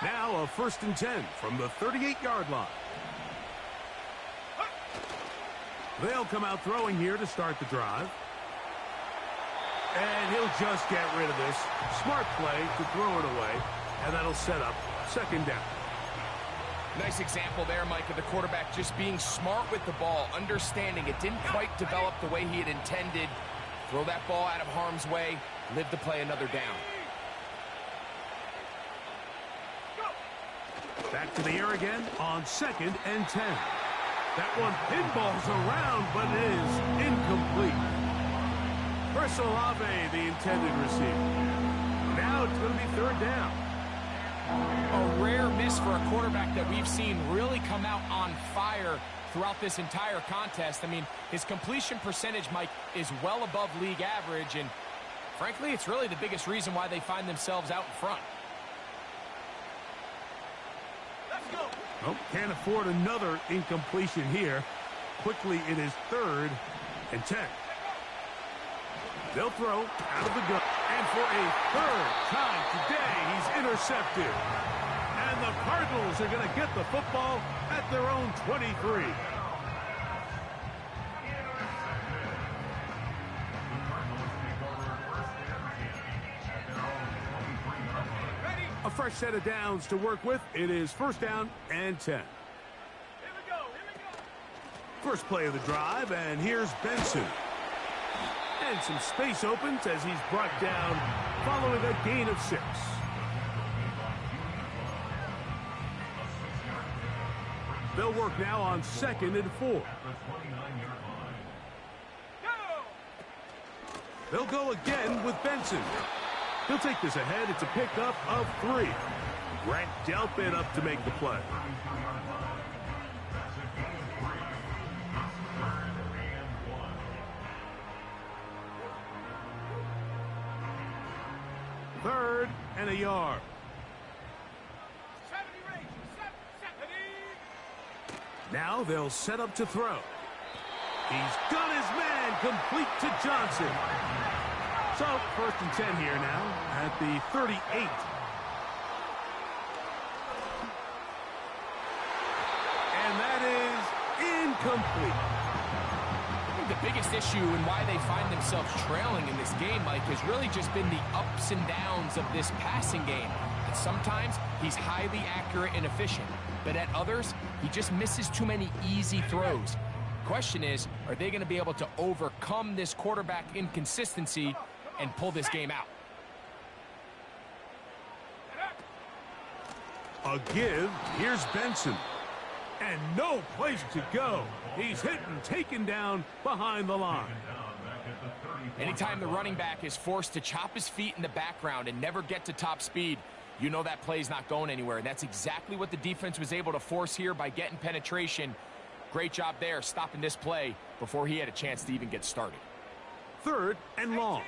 S6: Now a 1st and 10 from the 38-yard line. They'll come out throwing here to start the drive. And he'll just get rid of this. Smart play to throw it away, and that'll set up 2nd down.
S7: Nice example there, Mike, of the quarterback just being smart with the ball, understanding it didn't quite develop the way he had intended. Throw that ball out of harm's way, live to play another down.
S6: Back to the air again on 2nd and 10. That one pinballs around, but it is incomplete. Chris Olave, the intended receiver. Now it's going to be 3rd down.
S7: A rare miss for a quarterback that we've seen really come out on fire throughout this entire contest. I mean, his completion percentage, Mike, is well above league average, and frankly, it's really the biggest reason why they find themselves out in front.
S6: Oh, can't afford another incompletion here. Quickly, it is 3rd and 10. They'll throw out of the gun. And for a 3rd time today, he's intercepted. And the Cardinals are going to get the football at their own 23. A fresh set of downs to work with. It is 1st down and 10.
S9: Here we go.
S6: First play of the drive, and here's Benson. And some space opens as he's brought down following a gain of 6. They'll work now on 2nd and 4. They'll go again with Benson. He'll take this ahead. It's a pickup of 3. Grant Delpit up to make the play. Third and a yard. Now they'll set up to throw. He's got his man complete to Johnson. So, 1st and 10 here now at the 38. And that is incomplete.
S2: I think the biggest issue and why they find themselves trailing in this game, Mike, has really just been the ups and downs of this passing game. And sometimes he's highly accurate and efficient, but at others, he just misses too many easy throws. Question is, are they going to be able to overcome this quarterback inconsistency and pull this game out?
S6: A give. Here's Benson. And no place to go. He's hit and taken down behind the line.
S2: Anytime the running back is forced to chop his feet in the background and never get to top speed, you know that play's not going anywhere. And that's exactly what the defense was able to force here by getting penetration. Great job there, stopping this play before he had a chance to even get started.
S6: 3rd and long.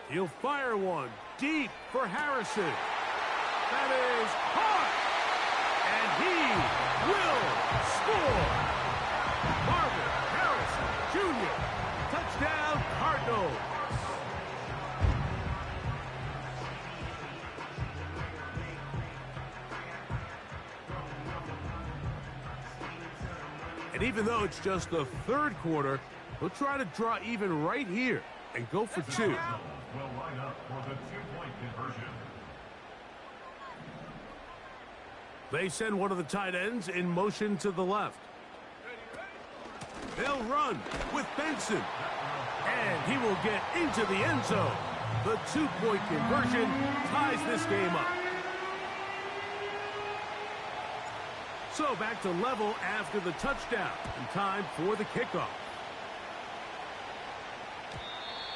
S6: He'll fire one deep for Harrison. That is hard. And he will score. Marvin Harrison Jr. Touchdown, Cardinals. And even though it's just the 3rd quarter, he'll try to draw even right here and go for 2.
S8: Will line up for the 2-point conversion.
S6: They send one of the tight ends in motion to the left. They'll run with Benson. And he will get into the end zone. The 2-point conversion ties this game up. So back to level after the touchdown, and time for the kickoff.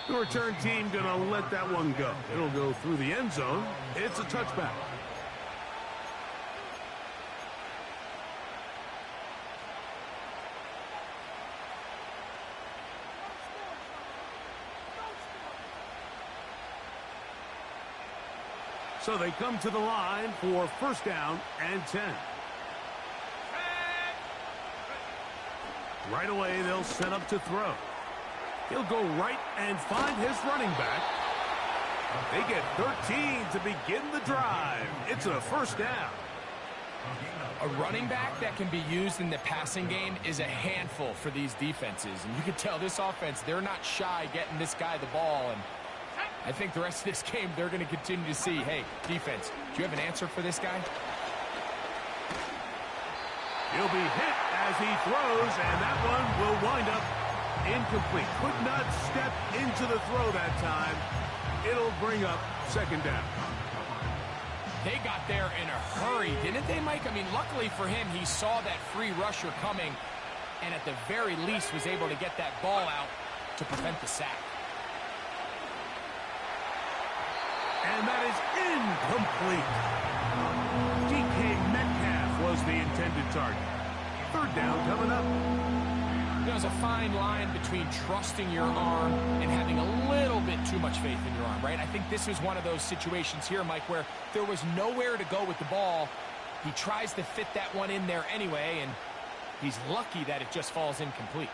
S6: The return team gonna let that one go. It'll go through the end zone. It's a touchback. So they come to the line for 1st down and 10. Right away, they'll set up to throw. He'll go right and find his running back. They get 13 to begin the drive. It's a 1st down.
S2: A running back that can be used in the passing game is a handful for these defenses. And you can tell this offense, they're not shy getting this guy the ball. And I think the rest of this game, they're going to continue to see, hey, defense, do you have an answer for this guy?
S6: He'll be hit as he throws, and that one will wind up incomplete. Could not step into the throw that time. It'll bring up 2nd down.
S2: They got there in a hurry, didn't they, Mike? I mean, luckily for him, he saw that free rusher coming, and at the very least was able to get that ball out to prevent the sack.
S6: And that is incomplete. DK Metcalf was the intended target. 3rd down coming up.
S2: There's a fine line between trusting your arm and having a little bit too much faith in your arm, right? I think this was one of those situations here, Mike, where there was nowhere to go with the ball. He tries to fit that one in there anyway, and he's lucky that it just falls incomplete.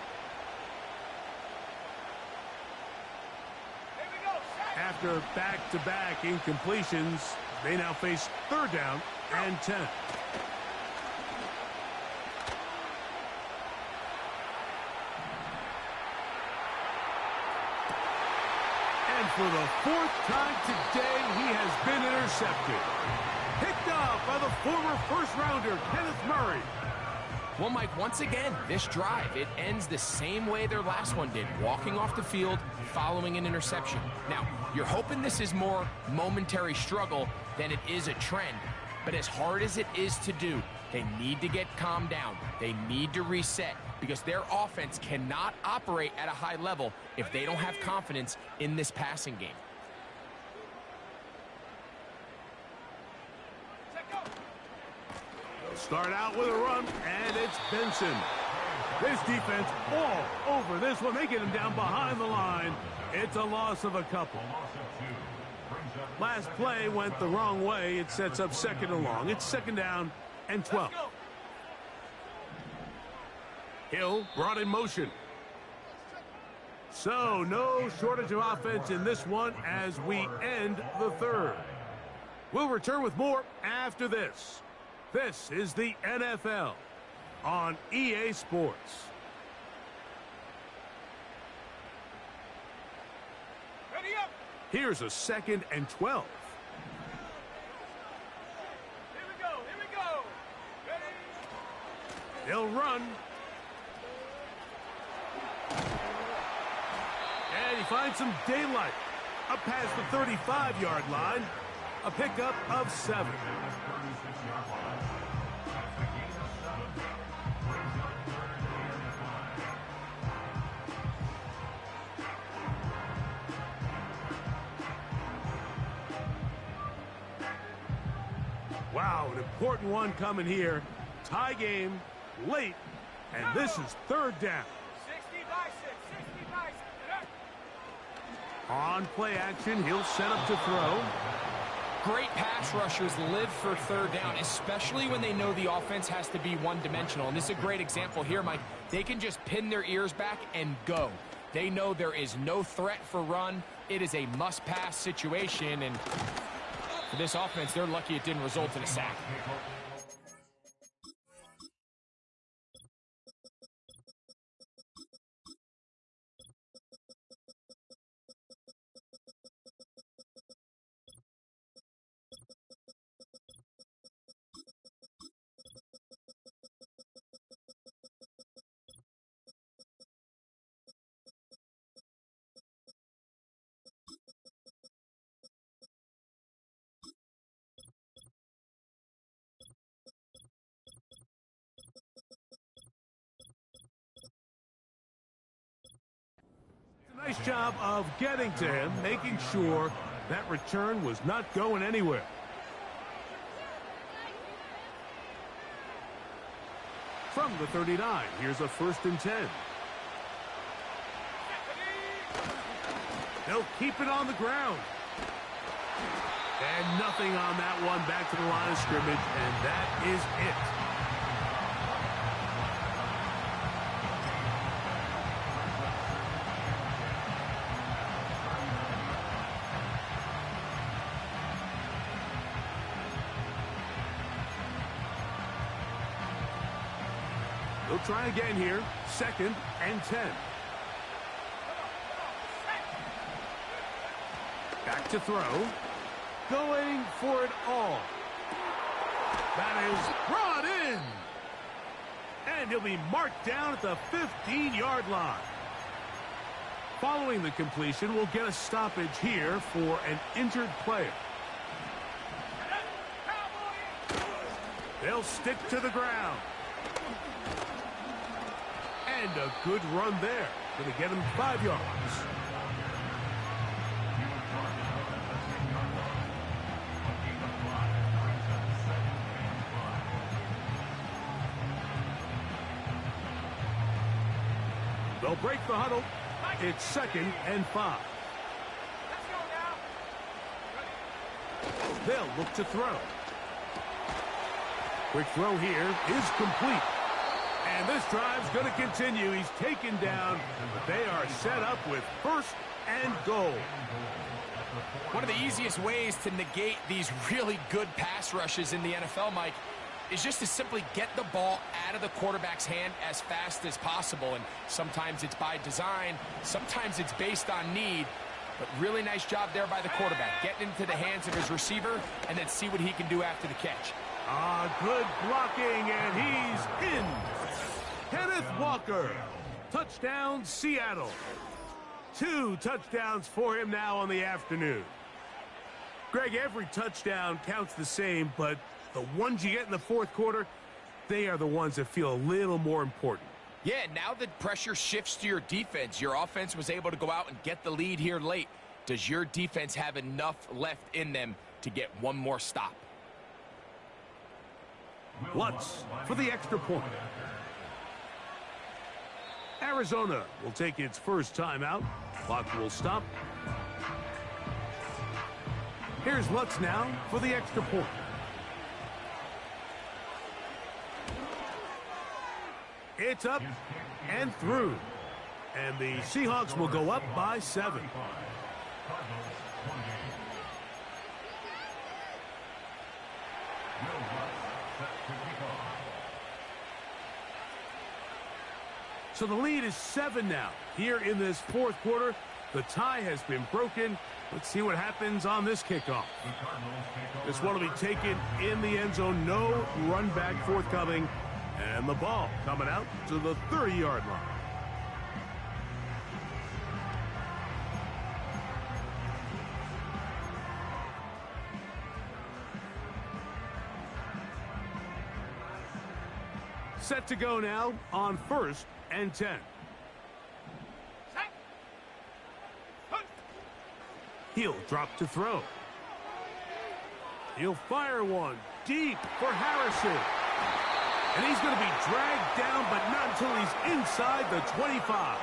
S6: After back-to-back incompletions, they now face 3rd down and 10. And for the 4th time today, he has been intercepted. Picked off by the former first-rounder, Kenneth Murray.
S2: Well, Mike, once again, this drive, it ends the same way their last one did, walking off the field, following an interception. Now, you're hoping this is more momentary struggle than it is a trend, but as hard as it is to do, They need to get calmed down. They need to reset because their offense cannot operate at a high level if they don't have confidence in this passing game.
S6: They'll start out with a run, and it's Benson. This defense all over this one. They get him down behind the line. It's a loss of a couple. Last play went the wrong way. It sets up second and long. It's second down and 12. Hill brought in motion. So no shortage of offense in this one as we end the third. We'll return with more after this. This is the NFL on EA Sports.
S9: Ready up.
S6: Here's a second and 12.
S9: Here we go. Here we go. Ready.
S6: They'll run. And he finds some daylight. Up past the 35-yard line. A pickup of 7. Wow, an important one coming here. Tie game, late, and this is third down.
S9: 60 by 6. 60 by 6.
S6: On play action, he'll set up to throw.
S2: Great pass rushers live for third down, especially when they know the offense has to be one-dimensional. And this is a great example here, Mike. They can just pin their ears back and go. They know there is no threat for run. It is a must-pass situation, and for this offense, they're lucky it didn't result in a sack.
S6: Nice job of getting to him, making sure that return was not going anywhere. From the 39, here's a 1st and 10. They'll keep it on the ground. And nothing on that one, back to the line of scrimmage, and that is it. They'll try again here. 2nd and 10. Back to throw. Going for it all. That is brought in. And he'll be marked down at the 15-yard line. Following the completion, we'll get a stoppage here for an injured player. They'll stick to the ground. And a good run there. Going to get him 5 yards. They'll break the huddle. It's 2nd and 5.
S9: Let's go now.
S6: They'll look to throw. Quick throw here is complete. And this drive's going to continue. He's taken down, but they are set up with 1st and goal.
S2: One of the easiest ways to negate these really good pass rushes in the NFL, Mike, is just to simply get the ball out of the quarterback's hand as fast as possible. And sometimes it's by design, sometimes it's based on need. But really nice job there by the quarterback, getting into the hands of his receiver and then see what he can do after the catch.
S6: Good blocking, and he's in. Kenneth Walker, touchdown Seattle. 2 touchdowns for him now on the afternoon. Greg, every touchdown counts the same, but the ones you get in the 4th quarter, they are the ones that feel a little more important.
S2: Yeah, now the pressure shifts to your defense. Your offense was able to go out and get the lead here late. Does your defense have enough left in them to get one more stop?
S6: Lutz for the extra point. Arizona will take its first timeout. Clock will stop. Here's Lutz now for the extra point. It's up and through. And the Seahawks will go up by 7. So the lead is 7 now. Here in this fourth quarter, the tie has been broken. Let's see what happens on this kickoff. This one will be taken in the end zone. No run back forthcoming. And the ball coming out to the 30-yard line. Set to go now on 1st and 10. He'll drop to throw. He'll fire one deep for Harrison. And he's going to be dragged down, but not until he's inside the 25.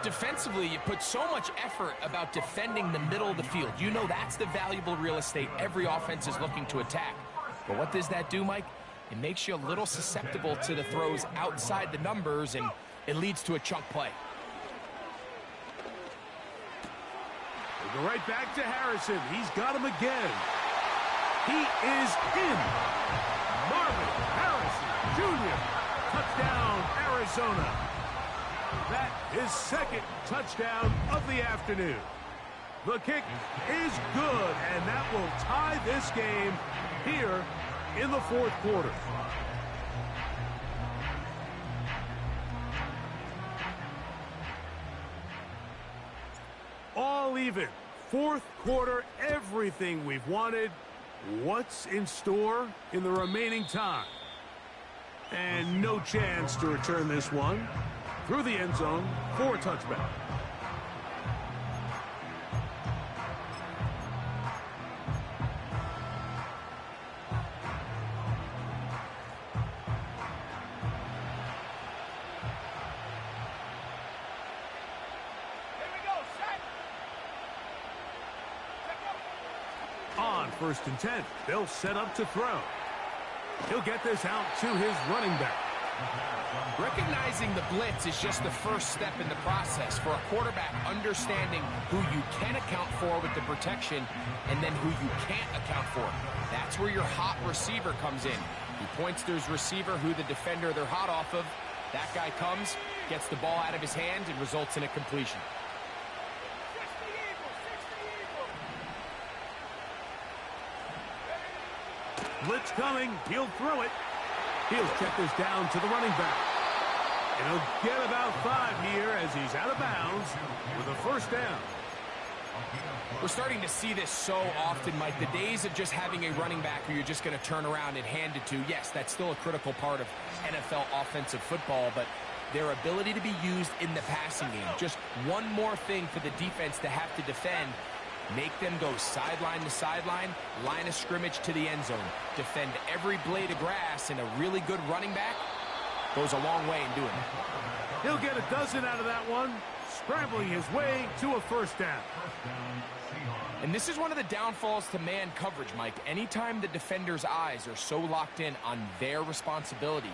S2: Defensively, you put so much effort about defending the middle of the field. You know that's the valuable real estate every offense is looking to attack. But what does that do, Mike? It makes you a little susceptible to the throws outside the numbers, and it leads to a chunk play.
S6: We'll go right back to Harrison. He's got him again. He is in. Marvin Harrison Jr. Touchdown, Arizona. That is second touchdown of the afternoon. The kick is good, and that will tie this game here in the fourth quarter. All even. Fourth quarter, everything we've wanted. What's in store in the remaining time? And no chance to return this one through the end zone for a touchback. On 1st and 10, they'll set up to throw. He'll get this out to his running back.
S2: Recognizing the blitz is just the first step in the process for a quarterback, understanding who you can account for with the protection and then who you can't account for. That's where your hot receiver comes in. He points to his receiver who the defender they're hot off of. That guy comes, gets the ball out of his hand, and results in a completion.
S6: Blitz coming. He'll throw it. He'll check this down to the running back. And he'll get about 5 here as he's out of bounds with a first down.
S2: We're starting to see this so often, Mike. The days of just having a running back who you're just going to turn around and hand it to, yes, that's still a critical part of NFL offensive football, but their ability to be used in the passing game, just one more thing for the defense to have to defend. Make them go sideline to sideline, line of scrimmage to the end zone. Defend every blade of grass, and a really good running back goes a long way in doing it.
S6: He'll get a dozen out of that one, scrambling his way to a first down.
S2: And this is one of the downfalls to man coverage, Mike. Anytime the defender's eyes are so locked in on their responsibility,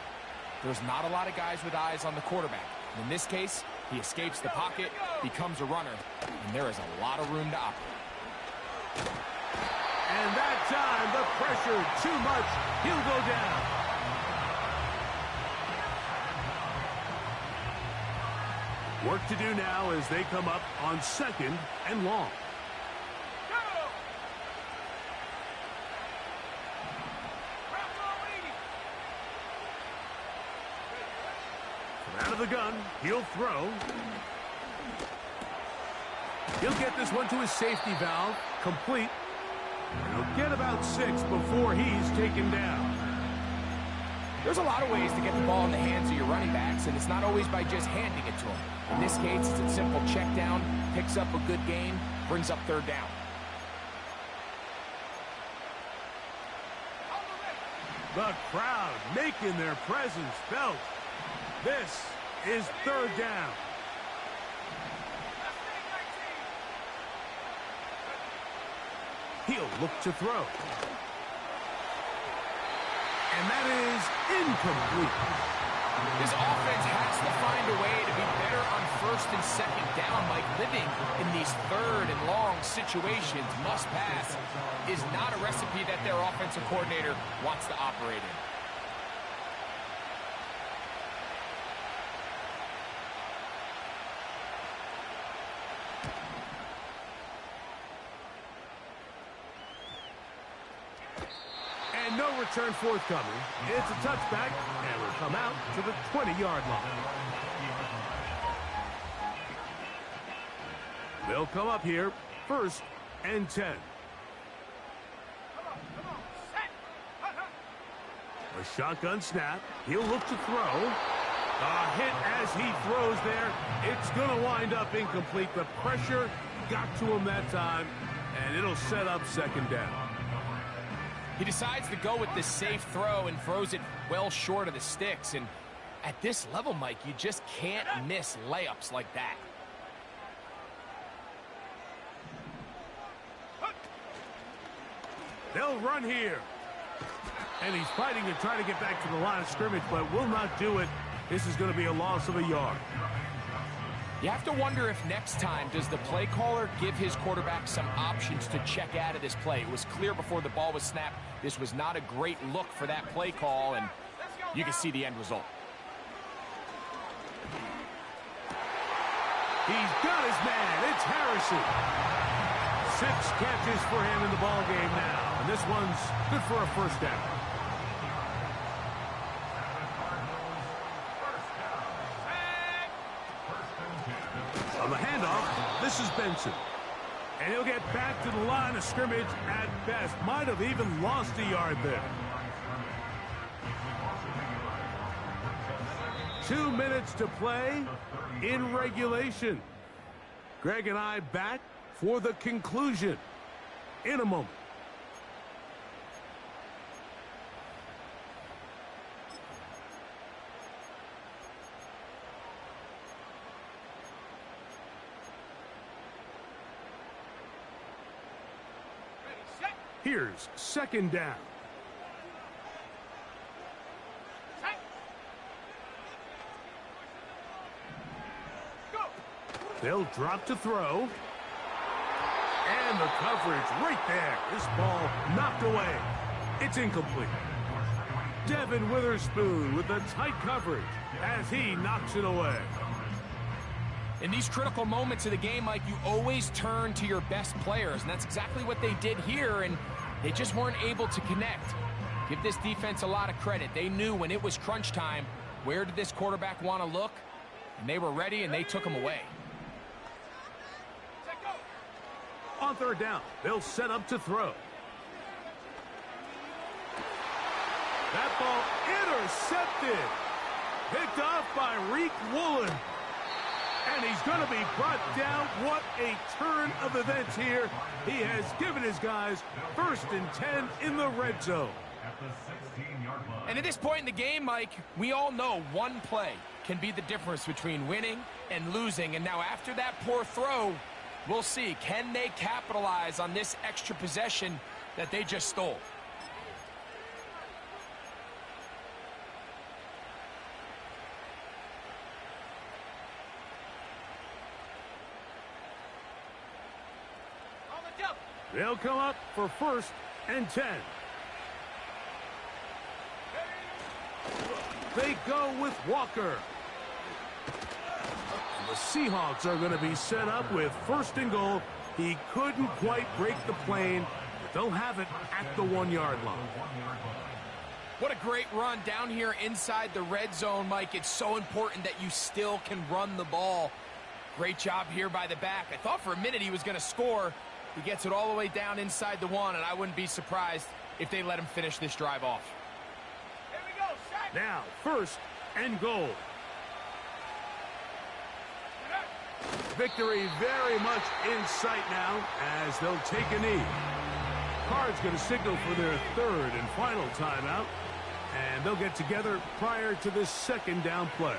S2: there's not a lot of guys with eyes on the quarterback. In this case, he escapes the pocket, becomes a runner, and there is a lot of room to operate.
S6: And that time, the pressure too much. He'll go down. Work to do now as they come up on 2nd and long. From out of the gun, he'll throw. He'll get this one to his safety valve, complete. And he'll get about 6 before he's taken down.
S2: There's a lot of ways to get the ball in the hands of your running backs, and it's not always by just handing it to them. In this case, it's a simple check down, picks up a good gain, brings up third down.
S6: The crowd making their presence felt. This is third down. He'll look to throw. And that is incomplete.
S2: This offense has to find a way to be better on first and second down. Like living in these third and long situations, must pass, is not a recipe that their offensive coordinator wants to operate in.
S6: And no return forthcoming. It's a touchback, and we'll come out to the 20-yard line. They'll come up here, 1st and 10. A shotgun snap. He'll look to throw. A hit as he throws there. It's going to wind up incomplete. The pressure got to him that time, and it'll set up second down.
S2: He decides to go with this safe throw and throws it well short of the sticks. And at this level, Mike, you just can't miss layups like that.
S6: They'll run here. And he's fighting to try to get back to the line of scrimmage, but will not do it. This is going to be a loss of a yard.
S2: You have to wonder if next time, does the play caller give his quarterback some options to check out of this play? It was clear before the ball was snapped, this was not a great look for that play call, and you can see the end result.
S6: He's got his man. It's Harrison. 6 catches for him in the ball game now, and this one's good for a first down. On the handoff, this is Benson. And he'll get back to the line of scrimmage at best. Might have even lost a yard there. 2 minutes to play in regulation. Greg and I back for the conclusion in a moment. Here's second down. They'll drop to throw. And the coverage right there. This ball knocked away. It's incomplete. Devin Witherspoon with the tight coverage as he knocks it away.
S2: In these critical moments of the game, Mike, you always turn to your best players, and that's exactly what they did here, and they just weren't able to connect. Give this defense a lot of credit. They knew when it was crunch time, where did this quarterback want to look? And they were ready, and they took him away.
S6: On third down, they'll set up to throw. That ball intercepted. Picked off by Reek Woolen. And he's going to be brought down. What a turn of events here. He has given his guys 1st and 10 in the red zone.
S2: And at this point in the game, Mike, we all know one play can be the difference between winning and losing. And now after that poor throw, we'll see, can they capitalize on this extra possession that they just stole?
S6: They'll come up for 1st and 10. They go with Walker. The Seahawks are going to be set up with 1st and goal. He couldn't quite break the plane, but they'll have it at the 1-yard line.
S2: What a great run down here inside the red zone, Mike. It's so important that you still can run the ball. Great job here by the back. I thought for a minute he was going to score. He gets it all the way down inside the 1, and I wouldn't be surprised if they let him finish this drive off.
S9: Here we go, set.
S6: Now, 1st and goal. Victory very much in sight now as they'll take a knee. Card's going to signal for their 3rd and final timeout, and they'll get together prior to this 2nd down play.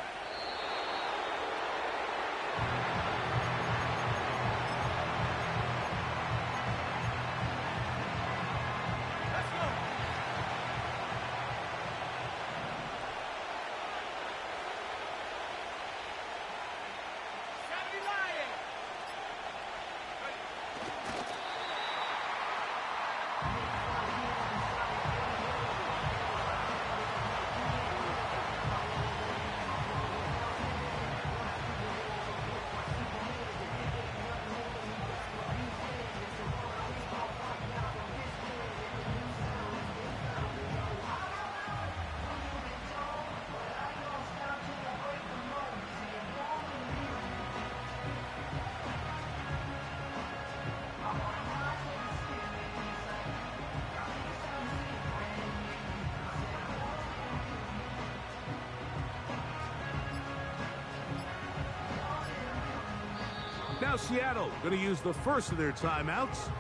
S6: Now Seattle going to use the first of their timeouts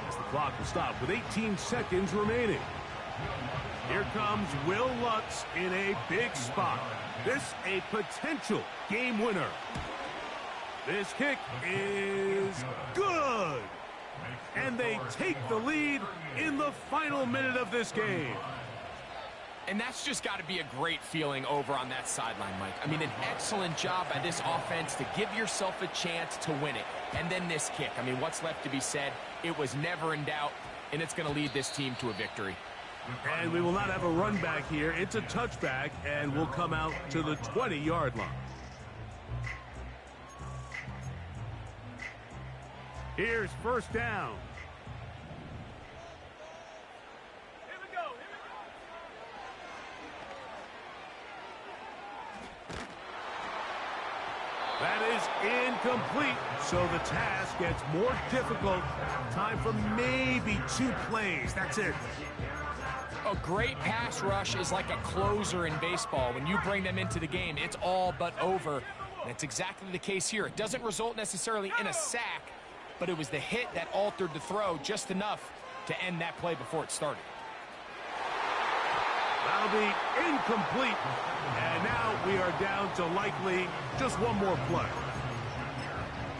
S6: as the clock will stop with 18 seconds remaining. Here comes Will Lutz in a big spot. This a potential game winner. This kick is good. And they take the lead in the final minute of this game.
S2: And that's just got to be a great feeling over on that sideline, Mike. I mean, an excellent job by this offense to give yourself a chance to win it. And then this kick. I mean, what's left to be said? It was never in doubt, and it's going to lead this team to a victory.
S6: And we will not have a run back here. It's a touchback, and we'll come out to the 20-yard line. Here's 1st down. That is incomplete, so the task gets more difficult. Time for maybe 2 plays. That's it.
S2: A great pass rush is like a closer in baseball. When you bring them into the game, it's all but over. And it's exactly the case here. It doesn't result necessarily in a sack, but it was the hit that altered the throw just enough to end that play before it started.
S6: That'll be incomplete. And now we are down to likely just 1 more play.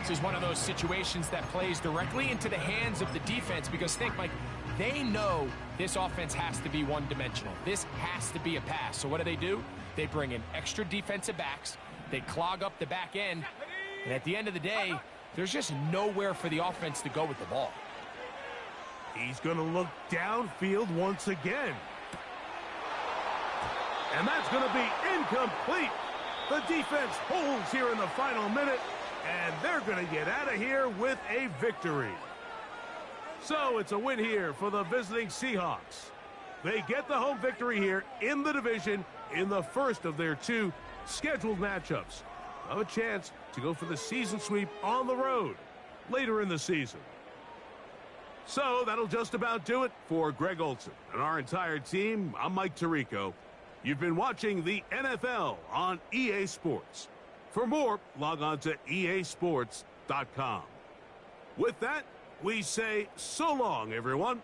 S2: This is one of those situations that plays directly into the hands of the defense because think, Mike, they know this offense has to be one-dimensional. This has to be a pass. So what do? They bring in extra defensive backs. They clog up the back end. And at the end of the day, there's just nowhere for the offense to go with the ball.
S6: He's going to look downfield once again. And that's going to be incomplete. The defense holds here in the final minute, and they're going to get out of here with a victory. So it's a win here for the visiting Seahawks. They get the home victory here in the division in the first of their 2 scheduled matchups. Have a chance to go for the season sweep on the road later in the season. So that'll just about do it for Greg Olson and our entire team. I'm Mike Tirico. You've been watching the NFL on EA Sports. For more, log on to easports.com. With that, we say so long, everyone.